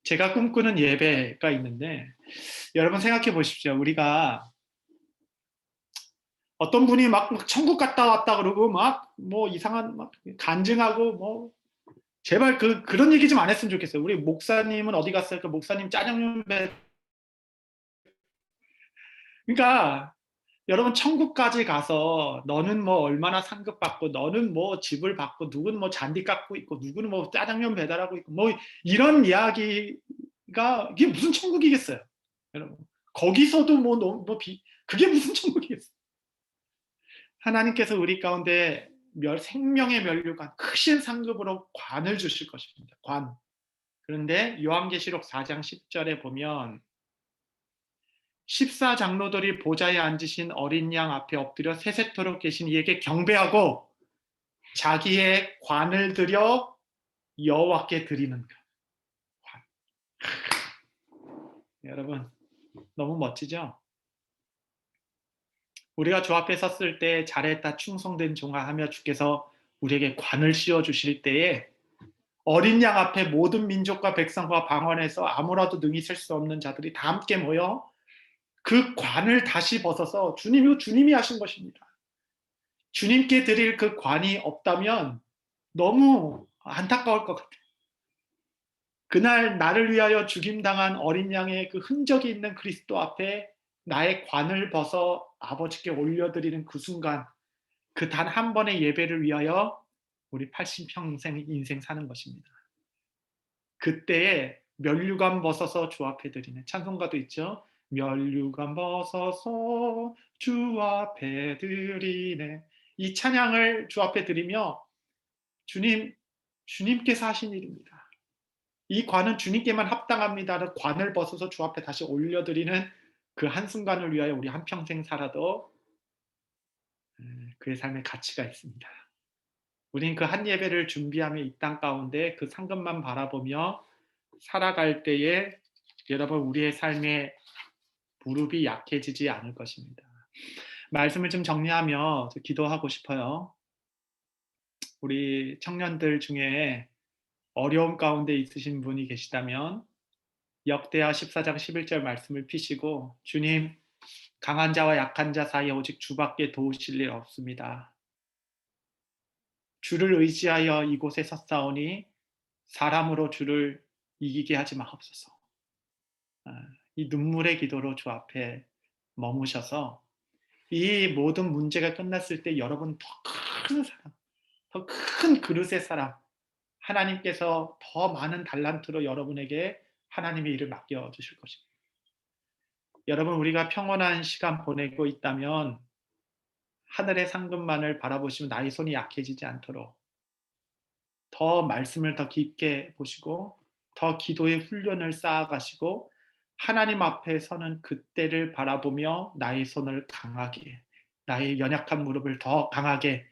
제가 꿈꾸는 예배가 있는데 여러분 생각해 보십시오. 우리가 어떤 분이 막 천국 갔다 왔다 그러고 막 뭐 이상한 막 간증하고 뭐 제발 그런 얘기 좀 안 했으면 좋겠어요. 우리 목사님은 어디 갔어요? 그 목사님 짜장면 배 그러니까 여러분 천국까지 가서 너는 뭐 얼마나 상급 받고 너는 뭐 집을 받고 누구는 뭐 잔디 깎고 있고 누구는 뭐 짜장면 배달하고 있고 뭐 이런 이야기가 이게 무슨 천국이겠어요, 여러분? 거기서도 그게 무슨 천국이겠어요? 하나님께서 우리 가운데 생명의 면류관 크신 상급으로 관을 주실 것입니다. 관. 그런데 요한계시록 4장 10절에 보면 14장로들이 보좌에 앉으신 어린 양 앞에 엎드려 세세토록 계신 이에게 경배하고 자기의 관을 들여 여호와께 드리는 것. 관. 여러분 너무 멋지죠? 우리가 주 앞에 섰을 때 잘했다 충성된 종아 하며 주께서 우리에게 관을 씌워주실 때에 어린 양 앞에 모든 민족과 백성과 방언에서 아무라도 능히 셀 수 없는 자들이 다 함께 모여 그 관을 다시 벗어서 주님이 하신 것입니다. 주님께 드릴 그 관이 없다면 너무 안타까울 것 같아요. 그날 나를 위하여 죽임당한 어린 양의 그 흔적이 있는 그리스도 앞에 나의 관을 벗어 아버지께 올려드리는 그 순간 그 단 한 번의 예배를 위하여 우리 80평생 인생 사는 것입니다. 그때에 면류관 벗어서 주 앞에 드리는 찬송가도 있죠. 면류관 벗어서 주 앞에 드리네. 이 찬양을 주 앞에 드리며 주님께서 하신 일입니다. 이 관은 주님께만 합당합니다. 관을 벗어서 주 앞에 다시 올려드리는 그 한순간을 위하여 우리 한평생 살아도 그의 삶의 가치가 있습니다. 우린 그 한 예배를 준비하며 이 땅 가운데 그 상급만 바라보며 살아갈 때에 여러분 우리의 삶의 무릎이 약해지지 않을 것입니다. 말씀을 좀 정리하며 기도하고 싶어요. 우리 청년들 중에 어려움 가운데 있으신 분이 계시다면 역대하 14장 11절 말씀을 피시고 주님 강한 자와 약한 자 사이에 오직 주밖에 도우실 일 없습니다. 주를 의지하여 이곳에 섰사오니 사람으로 주를 이기게 하지 마옵소서. 이 눈물의 기도로 주 앞에 머무셔서 이 모든 문제가 끝났을 때 여러분 더 큰 사람, 더 큰 그릇의 사람 하나님께서 더 많은 달란트로 여러분에게 하나님의 일을 맡겨주실 것입니다. 여러분 우리가 평온한 시간 보내고 있다면 하늘의 상급만을 바라보시면 나의 손이 약해지지 않도록 더 말씀을 더 깊게 보시고 더 기도의 훈련을 쌓아가시고 하나님 앞에 서는 그때를 바라보며 나의 손을 강하게 나의 연약한 무릎을 더 강하게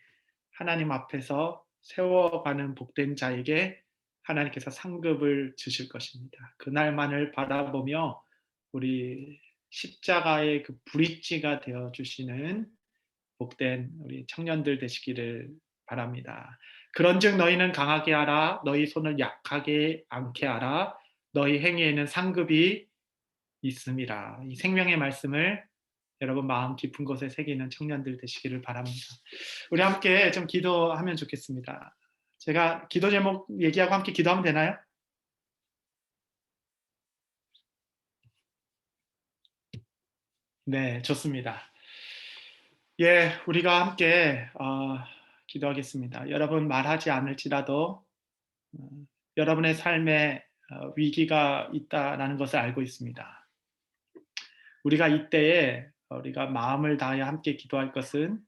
하나님 앞에서 세워가는 복된 자에게 하나님께서 상급을 주실 것입니다. 그날만을 바라보며 우리 십자가의 그 브릿지가 되어주시는 복된 우리 청년들 되시기를 바랍니다. 그런즉 너희는 강하게 하라. 너희 손을 약하게 않게 하라. 너희 행위에는 상급이 있음이라. 이 생명의 말씀을 여러분 마음 깊은 곳에 새기는 청년들 되시기를 바랍니다. 우리 함께 좀 기도하면 좋겠습니다. 제가 기도 제목 얘기하고 함께 기도하면 되나요? 네, 좋습니다. 예, 우리가 함께 기도하겠습니다. 여러분 말하지 않을지라도 여러분의 삶에 위기가 있다라는 것을 알고 있습니다. 우리가 이때에 우리가 마음을 다하여 함께 기도할 것은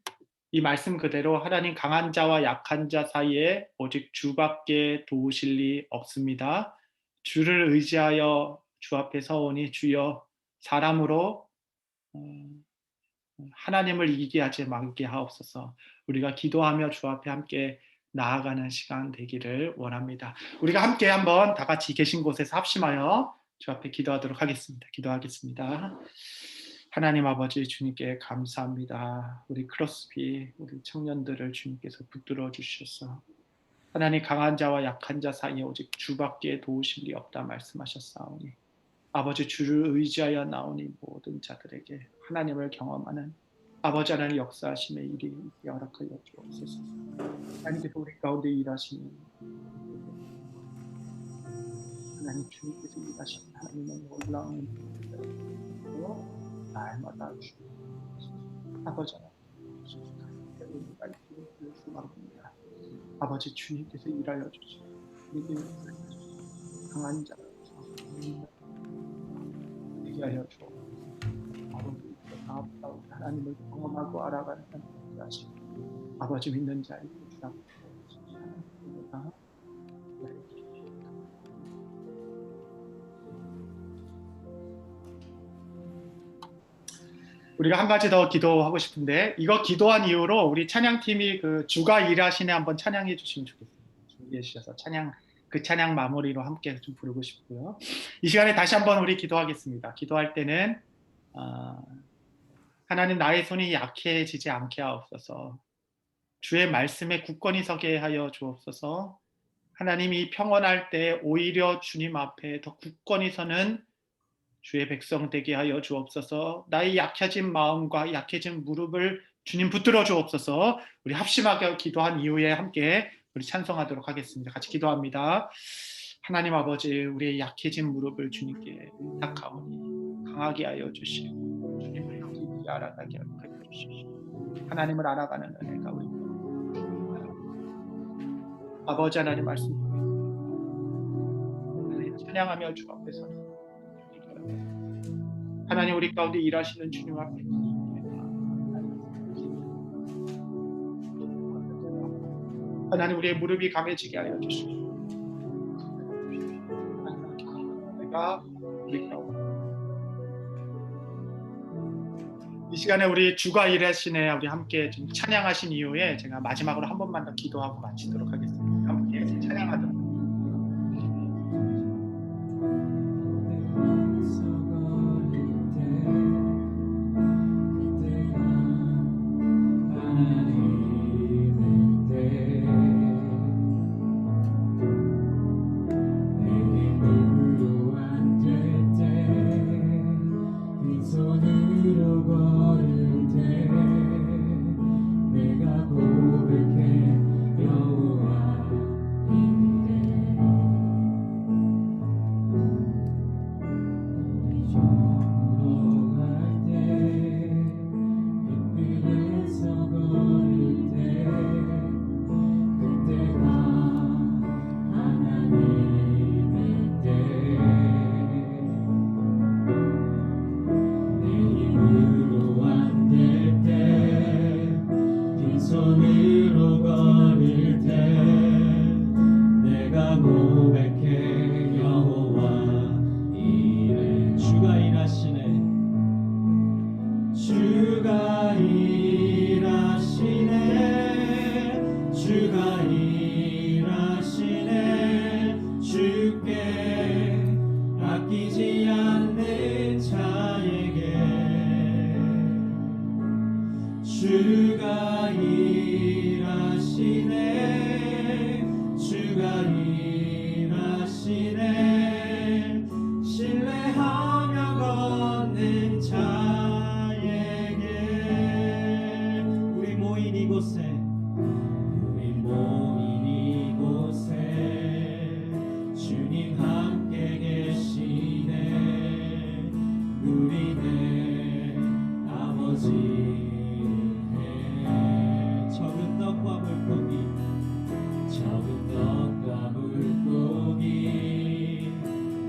이 말씀 그대로 하나님 강한 자와 약한 자 사이에 오직 주밖에 도우실 리 없습니다. 주를 의지하여 주 앞에 서오니 주여 사람으로 하나님을 이기게 하지 말게 하옵소서. 우리가 기도하며 주 앞에 함께 나아가는 시간 되기를 원합니다. 우리가 함께 한번 다 같이 계신 곳에서 합심하여 주 앞에 기도하도록 하겠습니다. 기도하겠습니다. 하나님 아버지 주님께 감사합니다. 우리 크로스비 우리 청년들을 주님께서 붙들어 주셔서 하나님 강한 자와 약한 자 사이에 오직 주밖에 도우실 리 없다 말씀하셨사오니 아버지 주를 의지하여 나오니 모든 자들에게 하나님을 경험하는 아버지 하나님 역사하심의 일이 있게 허락하여 주옵소서. 하나님께서 우리 가운데 일하시는 하나님 주님께서 일하시는 하나님의 놀라운 일들로 날마다 주옵소서. 아버지 하나님 말씀입니다. 아버지 주님께서 일하여 주시고 우리에게 강한 자를 되게 하여 주옵소서. 아버지 하나님을 경험하고 알아가는 하나님을 하시고 아버지 믿는 자에게 주라고 하나님입니다. 우리가 한 가지 더 기도하고 싶은데 이거 기도한 이후로 우리 찬양팀이 그 주가 일하시네 한번 찬양해 주시면 좋겠습니다. 준비해 주셔서 그 찬양 마무리로 함께 좀 부르고 싶고요. 이 시간에 다시 한번 우리 기도하겠습니다. 기도할 때는 하나님 나의 손이 약해지지 않게 하옵소서. 주의 말씀에 굳건히 서게 하여 주옵소서. 하나님이 평안할 때 오히려 주님 앞에 더 굳건히 서는 주의 백성 되게 하여 주옵소서. 나의 약해진 마음과 약해진 무릎을 주님 붙들어 주옵소서. 우리 합심하게 기도한 이후에 함께 우리 찬송하도록 하겠습니다. 같이 기도합니다. 하나님 아버지 우리의 약해진 무릎을 주님께 의탁하오니 강하게 하여 주시고 주님을 깊이 알아가게 하여 주시옵소서. 하나님을 알아가는 은혜가 우리 아버지 하나님 말씀 찬양하며 주 앞에 서는 하나님 우리 가운데 일하시는 주님 앞에 하나님 우리의 무릎이 강해지게 하여 주시고 내가 우리 가운데 이 시간에 우리 주가 일하시네 우리 함께 좀 찬양하신 이후에 제가 마지막으로 한 번만 더 기도하고 마치도록 하겠습니다. 함께 찬양하도록 주가 일하시네 주가 일하시네 신뢰하며 걷는 자에게 우리 모인 이곳에 주님 함께 계시네 누리네 아버지 적은 떡과 물고기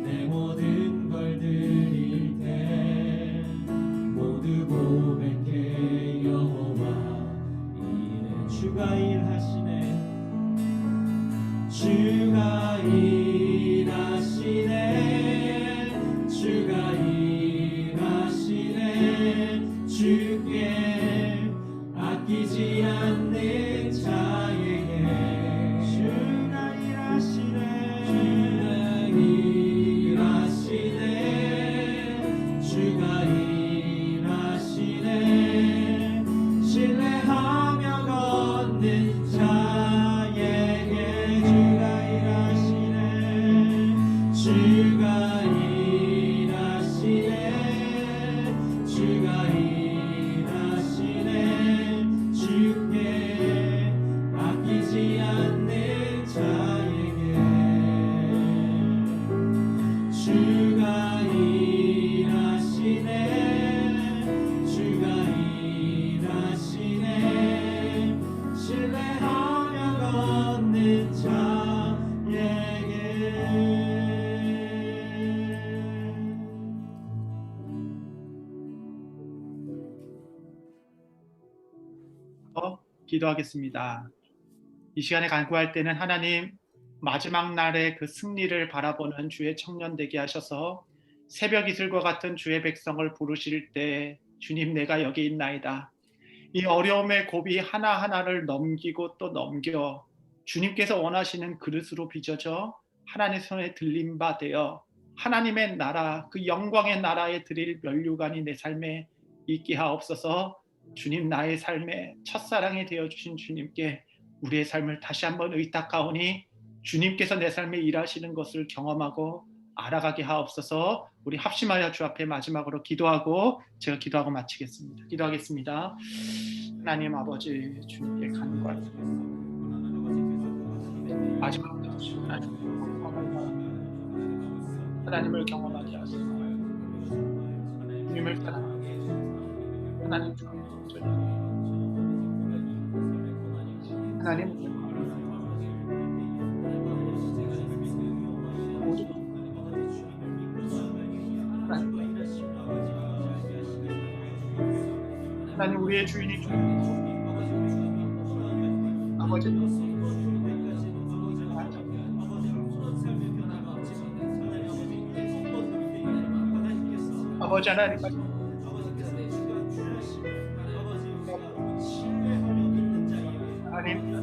내 모든 걸 드릴 때 주가 일하시네 신뢰하며 걷는 자에게 주가 일하시네 주가 일하시네 주가 일하시네 주께 아끼지 않는 자에게 주가 일하시네 주가 일하시네 신뢰하며 걷는 자에게 기도하겠습니다. 이 시간에 간구할 때는 하나님 마지막 날의 그 승리를 바라보는 주의 청년 되게 하셔서 새벽 이슬과 같은 주의 백성을 부르실 때 주님 내가 여기 있나이다. 이 어려움의 고비 하나하나를 넘기고 또 넘겨 주님께서 원하시는 그릇으로 빚어져 하나님의 손에 들린 바 되어 하나님의 나라 그 영광의 나라에 드릴 면류관이 내 삶에 있게 하옵소서. 주님 나의 삶의 첫사랑이 되어주신 주님께 우리의 삶을 다시 한번 의탁하오니 주님께서 내 삶에 일하시는 것을 경험하고 알아가게 하옵소서. 우리 합심하여 주 앞에 마지막으로 기도하고 제가 기도하고 마치겠습니다. 기도하겠습니다. 하나님 아버지 주님께 간구하옵소서. 마지막으로 하나님을 경험하게 하소서. 주님을 사랑하게 하나님 주님 하나님 모두 하나님 우리의 주인이 주님 아버지 아버지 하나님 하나님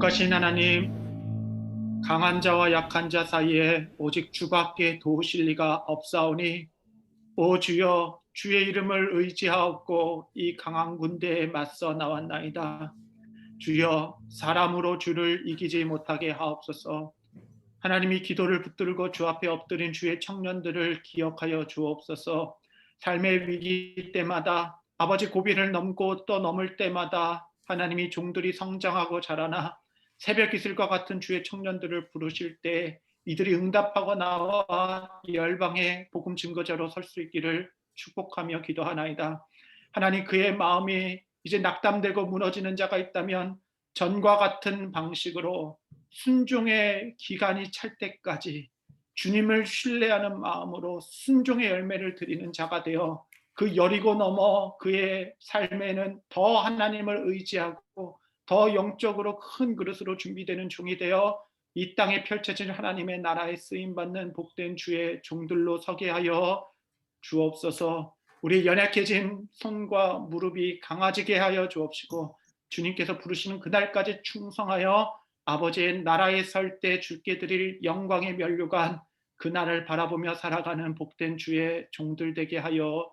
거룩하신 하나님, 강한 자와 약한 자 사이에 오직 주밖에 도우실 리가 없사오니 오 주여 주의 이름을 의지하옵고 이 강한 군대에 맞서 나왔나이다. 주여 사람으로 주를 이기지 못하게 하옵소서. 하나님이 기도를 붙들고 주 앞에 엎드린 주의 청년들을 기억하여 주옵소서. 삶의 위기 때마다 아버지 고비를 넘고 또 넘을 때마다 하나님이 종들이 성장하고 자라나 새벽 이슬과 같은 주의 청년들을 부르실 때 이들이 응답하고 나와 열방의 복음 증거자로 설 수 있기를 축복하며 기도하나이다. 하나님 그의 마음이 이제 낙담되고 무너지는 자가 있다면 전과 같은 방식으로 순종의 기간이 찰 때까지 주님을 신뢰하는 마음으로 순종의 열매를 드리는 자가 되어 그 여리고 넘어 그의 삶에는 더 하나님을 의지하고 더 영적으로 큰 그릇으로 준비되는 종이 되어 이 땅에 펼쳐진 하나님의 나라에 쓰임받는 복된 주의 종들로 서게 하여 주옵소서. 우리 연약해진 손과 무릎이 강아지게 하여 주옵시고 주님께서 부르시는 그날까지 충성하여 아버지의 나라에 설 때 주께 드릴 영광의 면류관 그날을 바라보며 살아가는 복된 주의 종들 되게 하여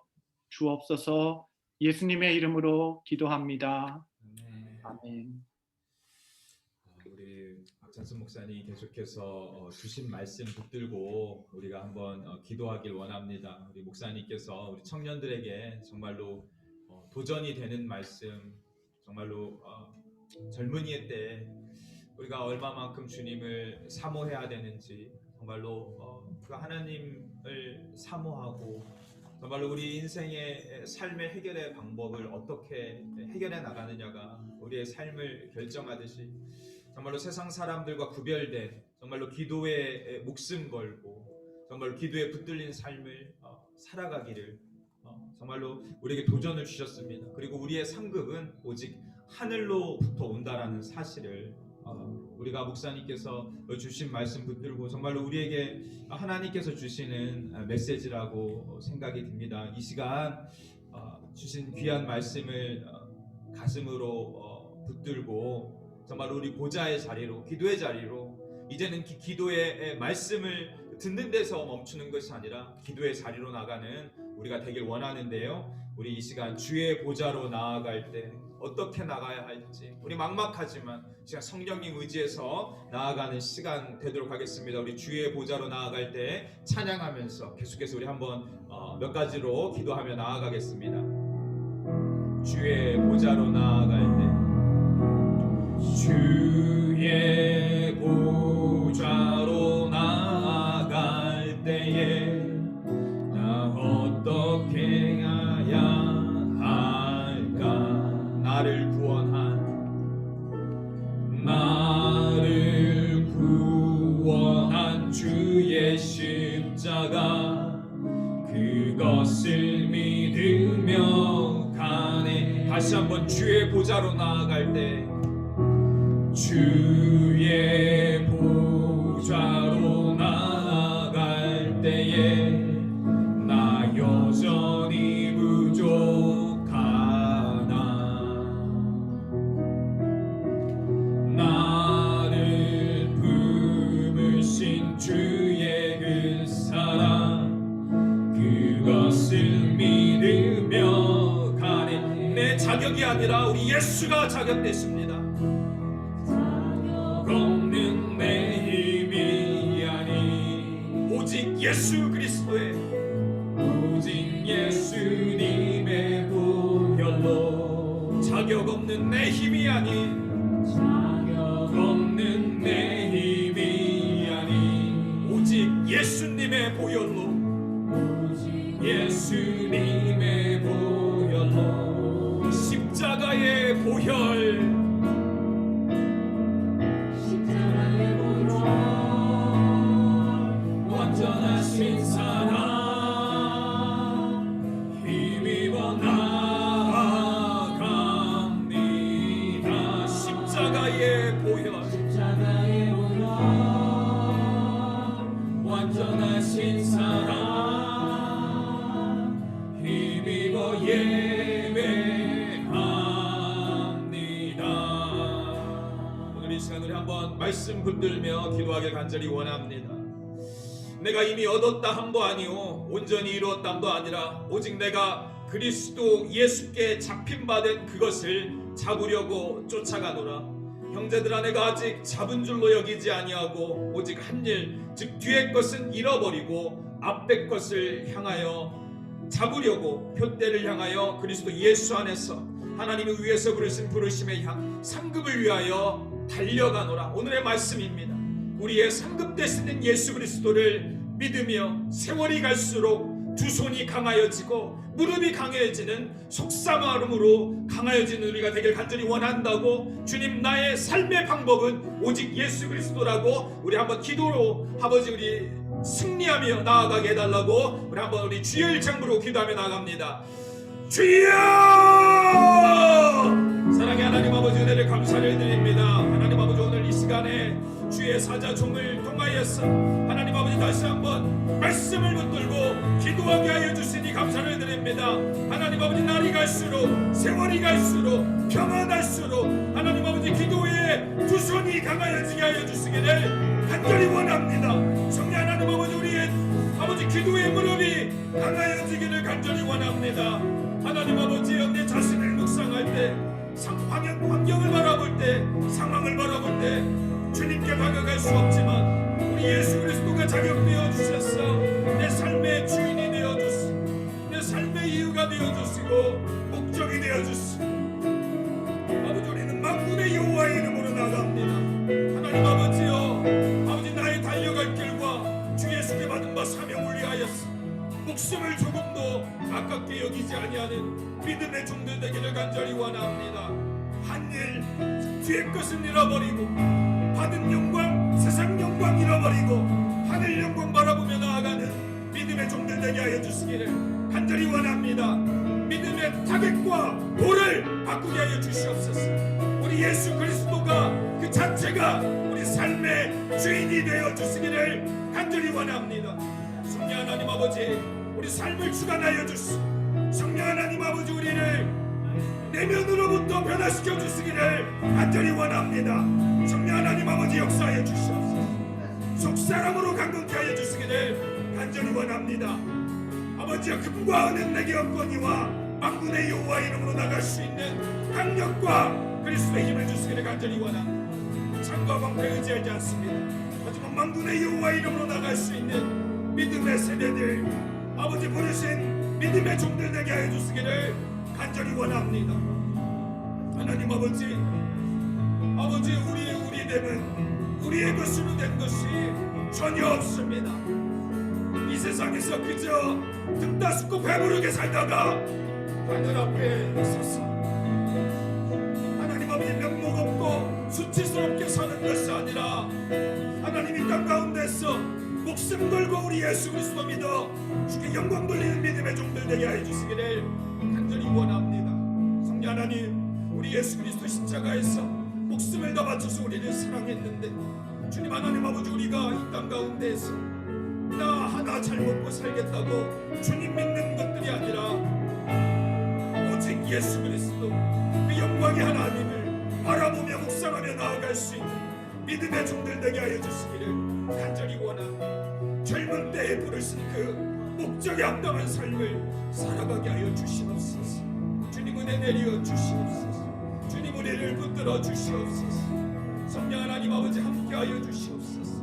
주옵소서. 예수님의 이름으로 기도합니다. 아멘. 아멘. 우리 박찬수 목사님 계속해서 주신 말씀 붙들고 우리가 한번 기도하길 원합니다. 우리 목사님께서 우리 청년들에게 정말로 도전이 되는 말씀, 정말로 젊은이의 때 우리가 얼마만큼 주님을 사모해야 되는지, 정말로 그 하나님을 사모하고 정말로 우리 인생의 삶의 해결의 방법을 어떻게 해결해 나가느냐가 우리의 삶을 결정하듯이 정말로 세상 사람들과 구별된 정말로 기도에 목숨 걸고 정말로 기도에 붙들린 삶을 살아가기를 정말로 우리에게 도전을 주셨습니다. 그리고 우리의 상급은 오직 하늘로부터 온다라는 사실을 우리가 목사님께서 주신 말씀 붙들고 정말로 우리에게 하나님께서 주시는 메시지라고 생각이 듭니다. 이 시간 주신 귀한 말씀을 가슴으로 붙들고 정말 우리 보좌의 자리로, 기도의 자리로, 이제는 기도의 말씀을 듣는 데서 멈추는 것이 아니라 기도의 자리로 나가는 우리가 되길 원하는데요. 우리 이 시간 주의 보좌로 나아갈 때 어떻게 나가야 할지, 우리 막막하지만 시간 성령님 의지해서 나아가는 시간 되도록 하겠습니다. 우리 주의 보좌로 나아갈 때 찬양하면서 계속해서 우리 한번 몇 가지로 기도하며 나아가겠습니다. 주의 보좌로 나아갈 때, 주의 보좌로 나아갈 때에 나 어떻게 해야 할까? 나를 구원한 주의 십자가, 그것을 믿으며 가네. 다시 한번 주의 보좌로 나아갈 때, 주의 보좌로 나아갈 때에 나 여전히 부족하나. 나를 품으신 주의 그 사랑, 그것을 믿으며 가네. 내 자격이 아니라 우리 예수가 자격 되십니다. 없는 내 힘이 아니 오직 예수 그리스도의, 오직 예수님의 보혈로, 자격 없는 내 힘이 아니, 자격 없는 내 힘이 아니 오직 예수님의 보혈로, 오직 예수님의 보혈로, 십자가의 보혈, 완전하신 사랑 힘입어 나아갑니다. 십자가의 보혈, 완전하신 사랑 힘입어 예배합니다. 오늘 이 시간 우리 한번 말씀 붙들며 기도하길 간절히 원합니다. 내가 이미 얻었다 함도 아니오 온전히 이루었다 함도 아니라 오직 내가 그리스도 예수께 잡힌 바 된 그것을 잡으려고 쫓아가노라. 형제들아, 내가 아직 잡은 줄로 여기지 아니하고 오직 한 일, 즉 뒤의 것은 잃어버리고 앞의 것을 향하여 잡으려고 표대를 향하여 그리스도 예수 안에서 하나님의 위에서 부르신 부르심의 향 상급을 위하여 달려가노라. 오늘의 말씀입니다. 우리의 상급 되시는 예수 그리스도를 믿으며 세월이 갈수록 두 손이 강하여지고 무릎이 강해지는 속사마음으로 강하여지는 우리가 되길 간절히 원한다고, 주님 나의 삶의 방법은 오직 예수 그리스도라고 우리 한번 기도로 아버지 우리 승리하며 나아가게 해달라고 우리 한번 우리 주여 일창부로 기도하며 나아갑니다. 주여! 사랑의 하나님 아버지, 은혜를 감사를 드립니다. 하나님 아버지, 오늘 이 시간에 주의 사자 종을 통하여서 하나님 아버지 다시 한번 말씀을 붙들고 기도하게 하여 주시니 감사를 드립니다. 하나님 아버지, 날이 갈수록 세월이 갈수록 평안할수록 하나님 아버지 기도에 두 손이 강하여지게 하여 주시기를 간절히 원합니다. 성령 하나님 아버지, 우리의 아버지 기도의 무릎이 강하여지기를 간절히 원합니다. 하나님 아버지여, 내 자신을 묵상할 때, 환경을 바라볼 때, 상황을 바라볼 때 주님께 다가갈 수 없지만 우리 예수 그리스도가 자격되어 주셨어. 내 삶의 주인이 되어 주시고 내 삶의 이유가 되어 주시고 목적이 되어 주시고, 아버지 우리는 만군의 여호와의 이름으로 나갑니다. 하나님 아버지여, 아버지 나의 달려갈 길과 주 예수께 받은 바 사명을 위하여서 목숨을 조금도 아깝게 여기지 아니하는 믿음의 종들 되기를 간절히 원합니다. 한 일 뒤의 것은 잃어버리고 받은 영광, 세상 영광 잃어버리고 하늘 영광 바라보며 나아가는 믿음의 종들 되게 하여 주시기를 간절히 원합니다. 믿음의 타겟과 도를 바꾸게 하여 주시옵소서. 우리 예수 그리스도가 그 자체가 우리 삶의 주인이 되어 주시기를 간절히 원합니다. 성령 하나님 아버지, 우리 삶을 주관하여 주시고 성령 하나님 아버지, 우리를 내면으로부터 변화시켜 주시기를 간절히 원합니다. 성령 하나님 아버지, 역사하여 주시옵소서. 속사람으로 강건케 하여 주시기를 간절히 원합니다. 아버지여, 금과 은은 내게 없거니와 만군의 여호와 이름으로 나갈 수 있는 강력과 그리스도의 힘을 주시기를 간절히 원합니다. 창과 방패 의지하지 않습니다. 하지만 만군의 여호와 이름으로 나갈 수 있는 믿음의 세대들, 아버지 부르신 믿음의 종들 되게 하여 주시기를 간절히 원합니다. 하나님 아버지, 아버지 우리 됨은 우리의 것으로 된 것이 전혀 없습니다. 이 세상에서 그저 등 따숩고 배부르게 살다가 하늘 앞에 서서 하나님 아버지 면목 없고 수치스럽게 사는 것이 아니라 하나님 이 땅 가운데서 목숨 걸고 우리 예수 그리스도 믿어 주께 영광 돌리는 믿음의 종들 되게 하여 주시기를 간절히 원합니다. 성령 하나님, 우리 예수 그리스도 십자가에서 목숨을 다 바쳐서 우리를 사랑했는데 주님 하나님 아버지, 우리가 이 땅 가운데에서 나 하나 잘 먹고 살겠다고 주님 믿는 것들이 아니라 오직 예수 그리스도 그 영광의 하나님을 바라보며 묵상하며 나아갈 수 있는 믿음의 종들 되게 하여 주시기를 간절히 원합니다. 젊은 때에 부르신 그 목적에 합당한 삶을 살아가게 하여 주시옵소서. 주님 은혜 내려 주시옵소서. 주님 우리를 붙들어 주시옵소서. 성령 하나님 아버지 함께 하여 주시옵소서.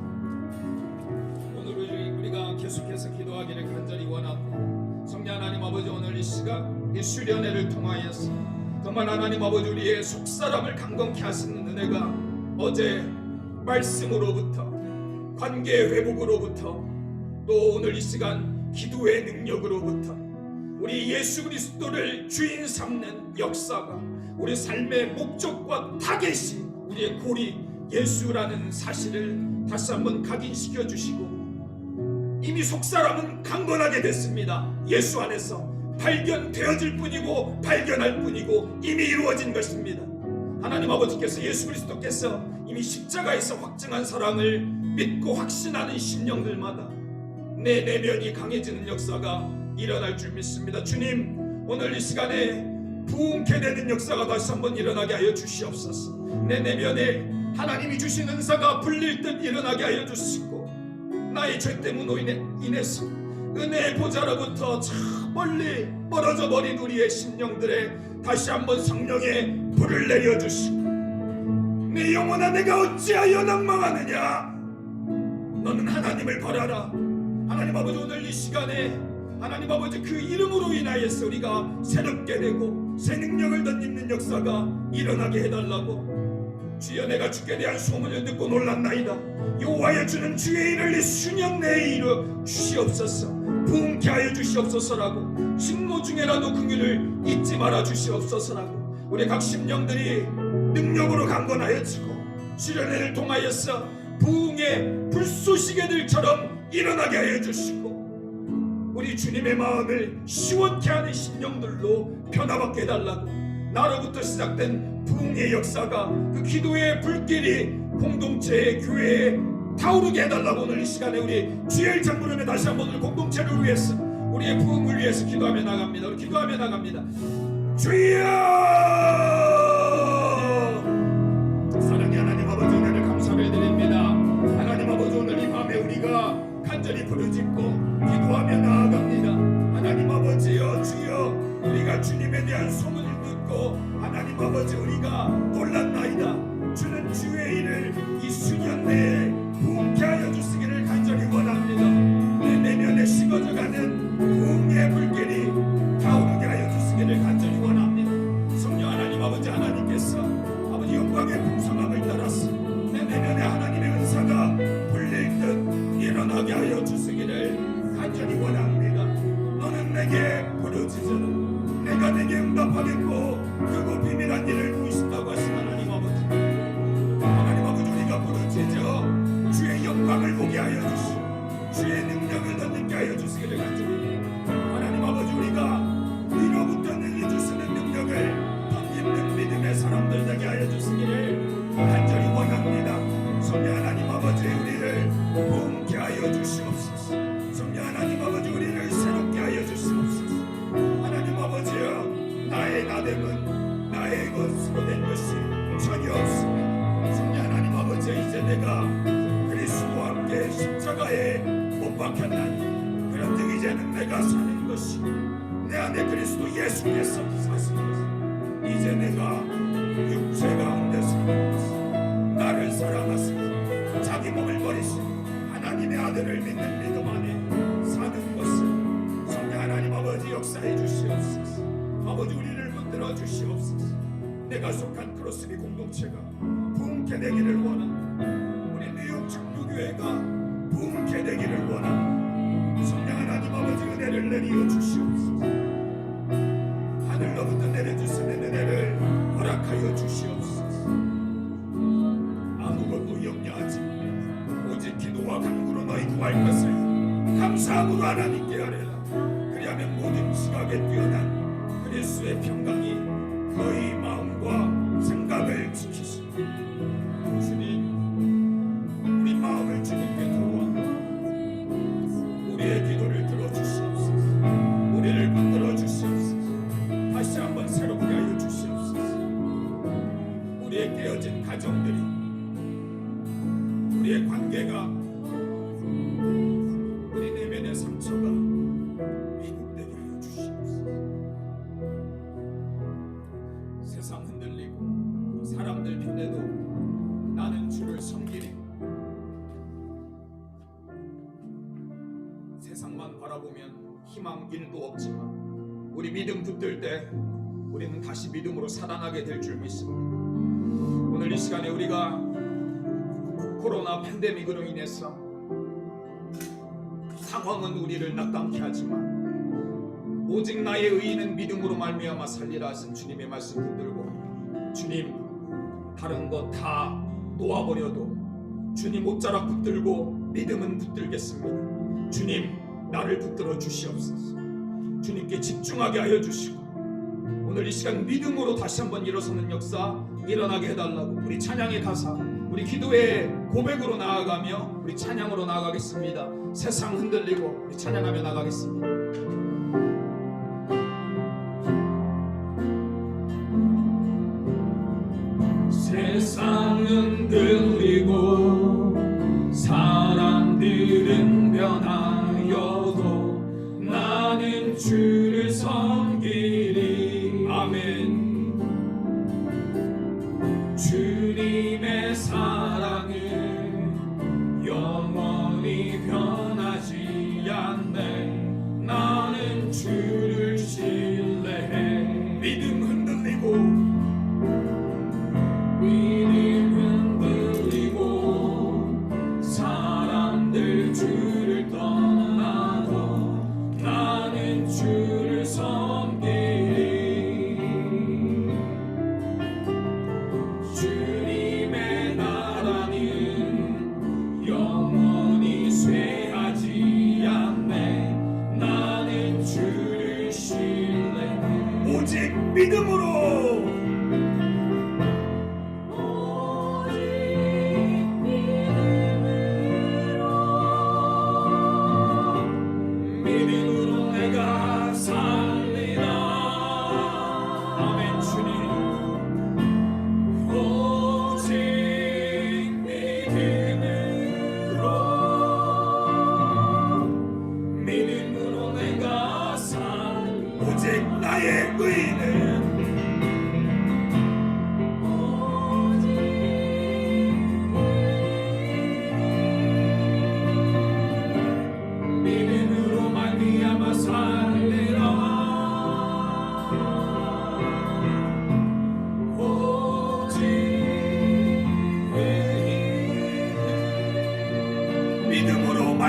오늘 우리가 계속해서 기도하기를 간절히 원합니다. 성령 하나님 아버지, 오늘 이 시간 이 수련회를 통하여서 정말 하나님 아버지 우리의 속사람을 강건케 하시는 은혜가 어제 말씀으로부터 관계의 회복으로부터 또 오늘 이 시간 기도의 능력으로부터 우리 예수 그리스도를 주인 삼는 역사가 우리 삶의 목적과 타겟이 우리의 골이 예수라는 사실을 다시 한번 각인시켜 주시고 이미 속사람은 강건하게 됐습니다. 예수 안에서 발견되어질 뿐이고 발견할 뿐이고 이미 이루어진 것입니다. 하나님 아버지께서 예수 그리스도께서 이미 십자가에서 확증한 사랑을 믿고 확신하는 심령들마다 내 내면이 강해지는 역사가 일어날 줄 믿습니다. 주님, 오늘 이 시간에 부흥케 되는 역사가 다시 한번 일어나게 하여 주시옵소서. 내 내면에 하나님이 주신 은사가 불릴 듯 일어나게 하여 주시고 나의 죄 때문으로 인해서 은혜의 보좌로부터 저 멀리 멀어져 버린 우리의 심령들에 다시 한번 성령의 불을 내려주시고 내 영혼아, 내가 어찌하여 낭망하느냐? 너는 하나님을 바라라. 하나님 아버지, 오늘 이 시간에 하나님 아버지 그 이름으로 인하여서 우리가 새롭게 되고 새 능력을 덧입는 역사가 일어나게 해달라고. 주여, 내가 주께 대한 소문을 듣고 놀랐나이다. 여호와여, 주는 주의 일을 수년 내에 이루 주시옵소서. 부흥케 하여 주시옵소서라고. 식모 중에라도 긍휼을 잊지 말아 주시옵소서라고. 우리 각 심령들이 능력으로 강건하여지고 수련회를 통하여서 부흥의 불쏘시개들처럼 일어나게 하여 주시고 우리 주님의 마음을 시원케 하는 심령들로 변화받게 해달라고. 나로부터 시작된 부흥의 역사가 그 기도의 불길이 공동체의 교회에 타오르게 해달라고. 오늘 이 시간에 우리 주의 장부름에 다시 한번 우리 공동체를 위해서 우리의 부흥을 위해서 기도하며 나갑니다. 우리 기도하며 나갑니다. 주여, 사랑의 하나님 아버지, 은혜를 감사를 드립니다. 하나님 아버지, 오늘 이 밤에 우리가 간절히 부르짖고 기도하며 나아갑니다. 하나님 아버지여, 주여, 우리가 주님 보사 놀랐나이다. 주는 주의 일을 이 수년 내에 부흥케 하여 주시기를 간절히 원합니다. 내 내면에 식어져가는 부흥의 불길이 타오르게 하여 주시기를 간절히 원합니다. 성령 하나님 아버지, 하나님께서 아버지 영광의 풍성함을 따라서 내 내면에 하나님의 은사가 불릴 듯 일어나게 하여 주시기를 간절히 원합니다. 너는 내게 부르짖으라. 내가 내게 응답하겠고 크고 비밀한 일을 보이신다고 하신 하나님 아버지, 하나님 아버지, 우리가 부르짖어 주의 영광을 보게 하여 주시고 주의 능력을 덧입게 하여 주시기를 간절히, 하나님 아버지, 우리가 위로부터 내려주시는 능력을 덧입는 믿음의 사람들 되게 하여 주시기를 간절히 원합니다. 성령 하나님 아버지, 우리를 부흥케 하여 주시옵소서. 성령 하나님 아버지, 우리를 새롭게 하여 주시옵소서. 하나님 아버지여, 나의 나됨은 나의 것으로 된 것이 전혀 없습니다. 성령 하나님 아버지, 이제 내가 그리스도와 함께 십자가에 못 박혔나니 그런즉 이제는 내가 사는 것이 내 안에 그리스도 예수께서 사신 것, 이제 내가 육체 가운데 사는 것이 나를 사랑하시고 자기 몸을 버리신 하나님의 아들을 믿는 믿음 안에 사는 것을 성령 하나님 아버지 역사해 주시옵소서. 아버지, 우리를 붙들어 주시옵소서. 내가 속한 크로스비 공동체가 부흥케 되기를 원합니다. 우리 뉴욕 장로교회가 부흥케 되기를 원합니다. 성령 하나님 아버지, 은혜를 내리어 주시옵소서. 하늘로부터 내려주시는 은혜를 허락하여 주시옵소서. 아무것도 염려하지 말고 오직 기도와 간구로 너희 구할 것을 감사함으로 하나님께 아뢰라. 그리하면 모든 지각에 뛰어난 그리스도의 평강이 너희 마음과 생각을 지키시고, 주님, 우리 마음을 주님께 들어와 우리의 기도를 들어주시옵소서. 우리를 붙들어 주시옵소서. 다시 한번 새롭게 하여 주시옵소서. 우리의 깨어진 가정들이, 우리의 관계가, 우리 내면의 상처가 회복되게 하여 주시옵소서. 세상 흔들리고 사람들 편에도 나는 주를 섬기리. 세상만 바라보면 희망 1도 없지만 우리 믿음 붙들 때 우리는 다시 믿음으로 살아나게 될 줄 믿습니다. 오늘 이 시간에 우리가 코로나 팬데믹으로 인해서 상황은 우리를 낙담케 하지만 오직 나의 의인은 믿음으로 말미암아 살리라 하신 주님의 말씀 붙들고, 주님, 다른 것 다 놓아버려도 주님 옷자락 붙들고 믿음은 붙들겠습니다. 주님, 나를 붙들어 주시옵소서. 주님께 집중하게 하여 주시고 오늘 이 시간 믿음으로 다시 한번 일어서는 역사 일어나게 해달라고, 우리 찬양의 가사, 우리 기도의 고백으로 나아가며 우리 찬양으로 나아가겠습니다. 세상 흔들리고 우리 찬양하며 나가겠습니다. 세상은 흔들리고 사람들은 변하여도 나는 주를 섬기리. 아멘. 주님의 사랑은 영원히 변하지 않네. 나는 주를 신뢰해. 믿음 흔들리고 믿음 흔들리고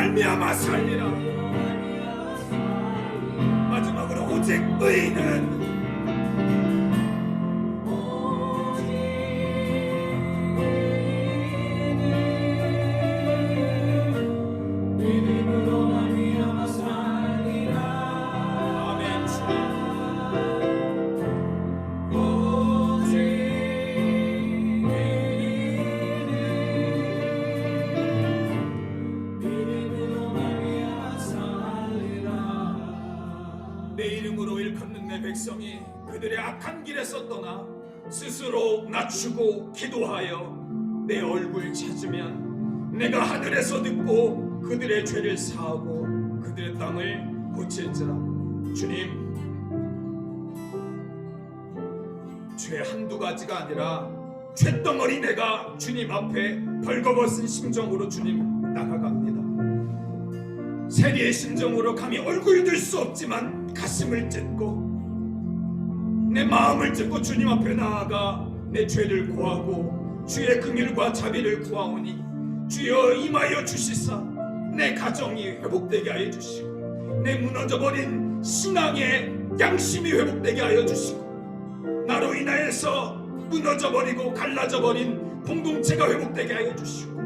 말미암아 살리라. 마지막으로 오직 의인은 믿음으로 말미암아 살리라. 아멘. 주님 오직 믿음으로 말미암아 살리라. 내 이름으로 일컫는 내 백성이 그들의 악한 길에서 떠나 스스로 낮추고 기도하여 내 얼굴 찾으면 내가 하늘에서 듣고 그들의 죄를 사하고 그들의 땅을 고칠지라. 주님, 죄 한두 가지가 아니라 죄덩어리 내가 주님 앞에 벌거벗은 심정으로 주님 나아갑니다. 세리의 심정으로 감히 얼굴 들 수 없지만 가슴을 찢고 내 마음을 찢고 주님 앞에 나아가 내 죄를 고하고 주의 긍휼과 자비를 구하오니 주여 임하여 주시사 내 가정이 회복되게 하여 주시고 내 무너져버린 신앙의 양심이 회복되게 하여 주시고 나로 인하여서 무너져버리고 갈라져버린 공동체가 회복되게 하여 주시고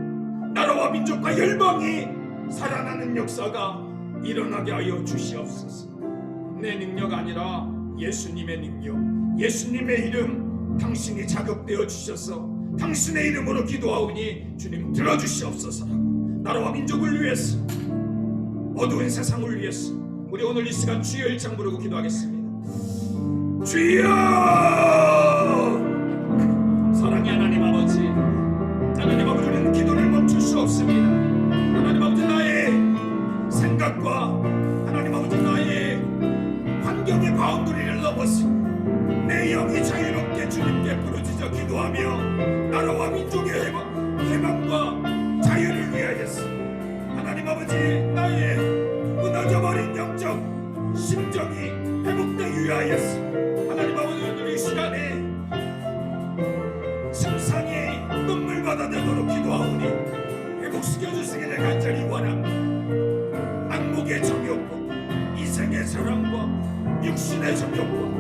나라와 민족과 열방이 살아나는 역사가 일어나게 하여 주시옵소서. 내 능력 아니라 예수님의 능력, 예수님의 이름 당신이 자극되어 주셔서 당신의 이름으로 기도하오니 주님 들어주시옵소서. 나라와 민족을 위해서, 어두운 세상을 위해서 우리 오늘 이 시간 주여 일창 부르고 기도하겠습니다. 주여! 사랑의 하나님 아버지, 하나님 아버지, 우리는 기도를 멈출 수 없습니다. 하나님 아버지, 나의 생각과 하나님 아버지 나의 환경의 바운더리를 넘어서 내 영이 자유롭게 주님께 부르짖어 기도하며 나라와 민족의 해방과 자유를 위하여서 하나님 아버지 나의 무너져버린 영적 심정이 회복되기 위하여서 하나님 아버지 오늘 이 시간에 심상이 눈물 받아내도록 기도하오니 회복시켜 주시기를 간절히 원합니다. 안목의 정욕과 이생의 사랑과 육신의 정욕과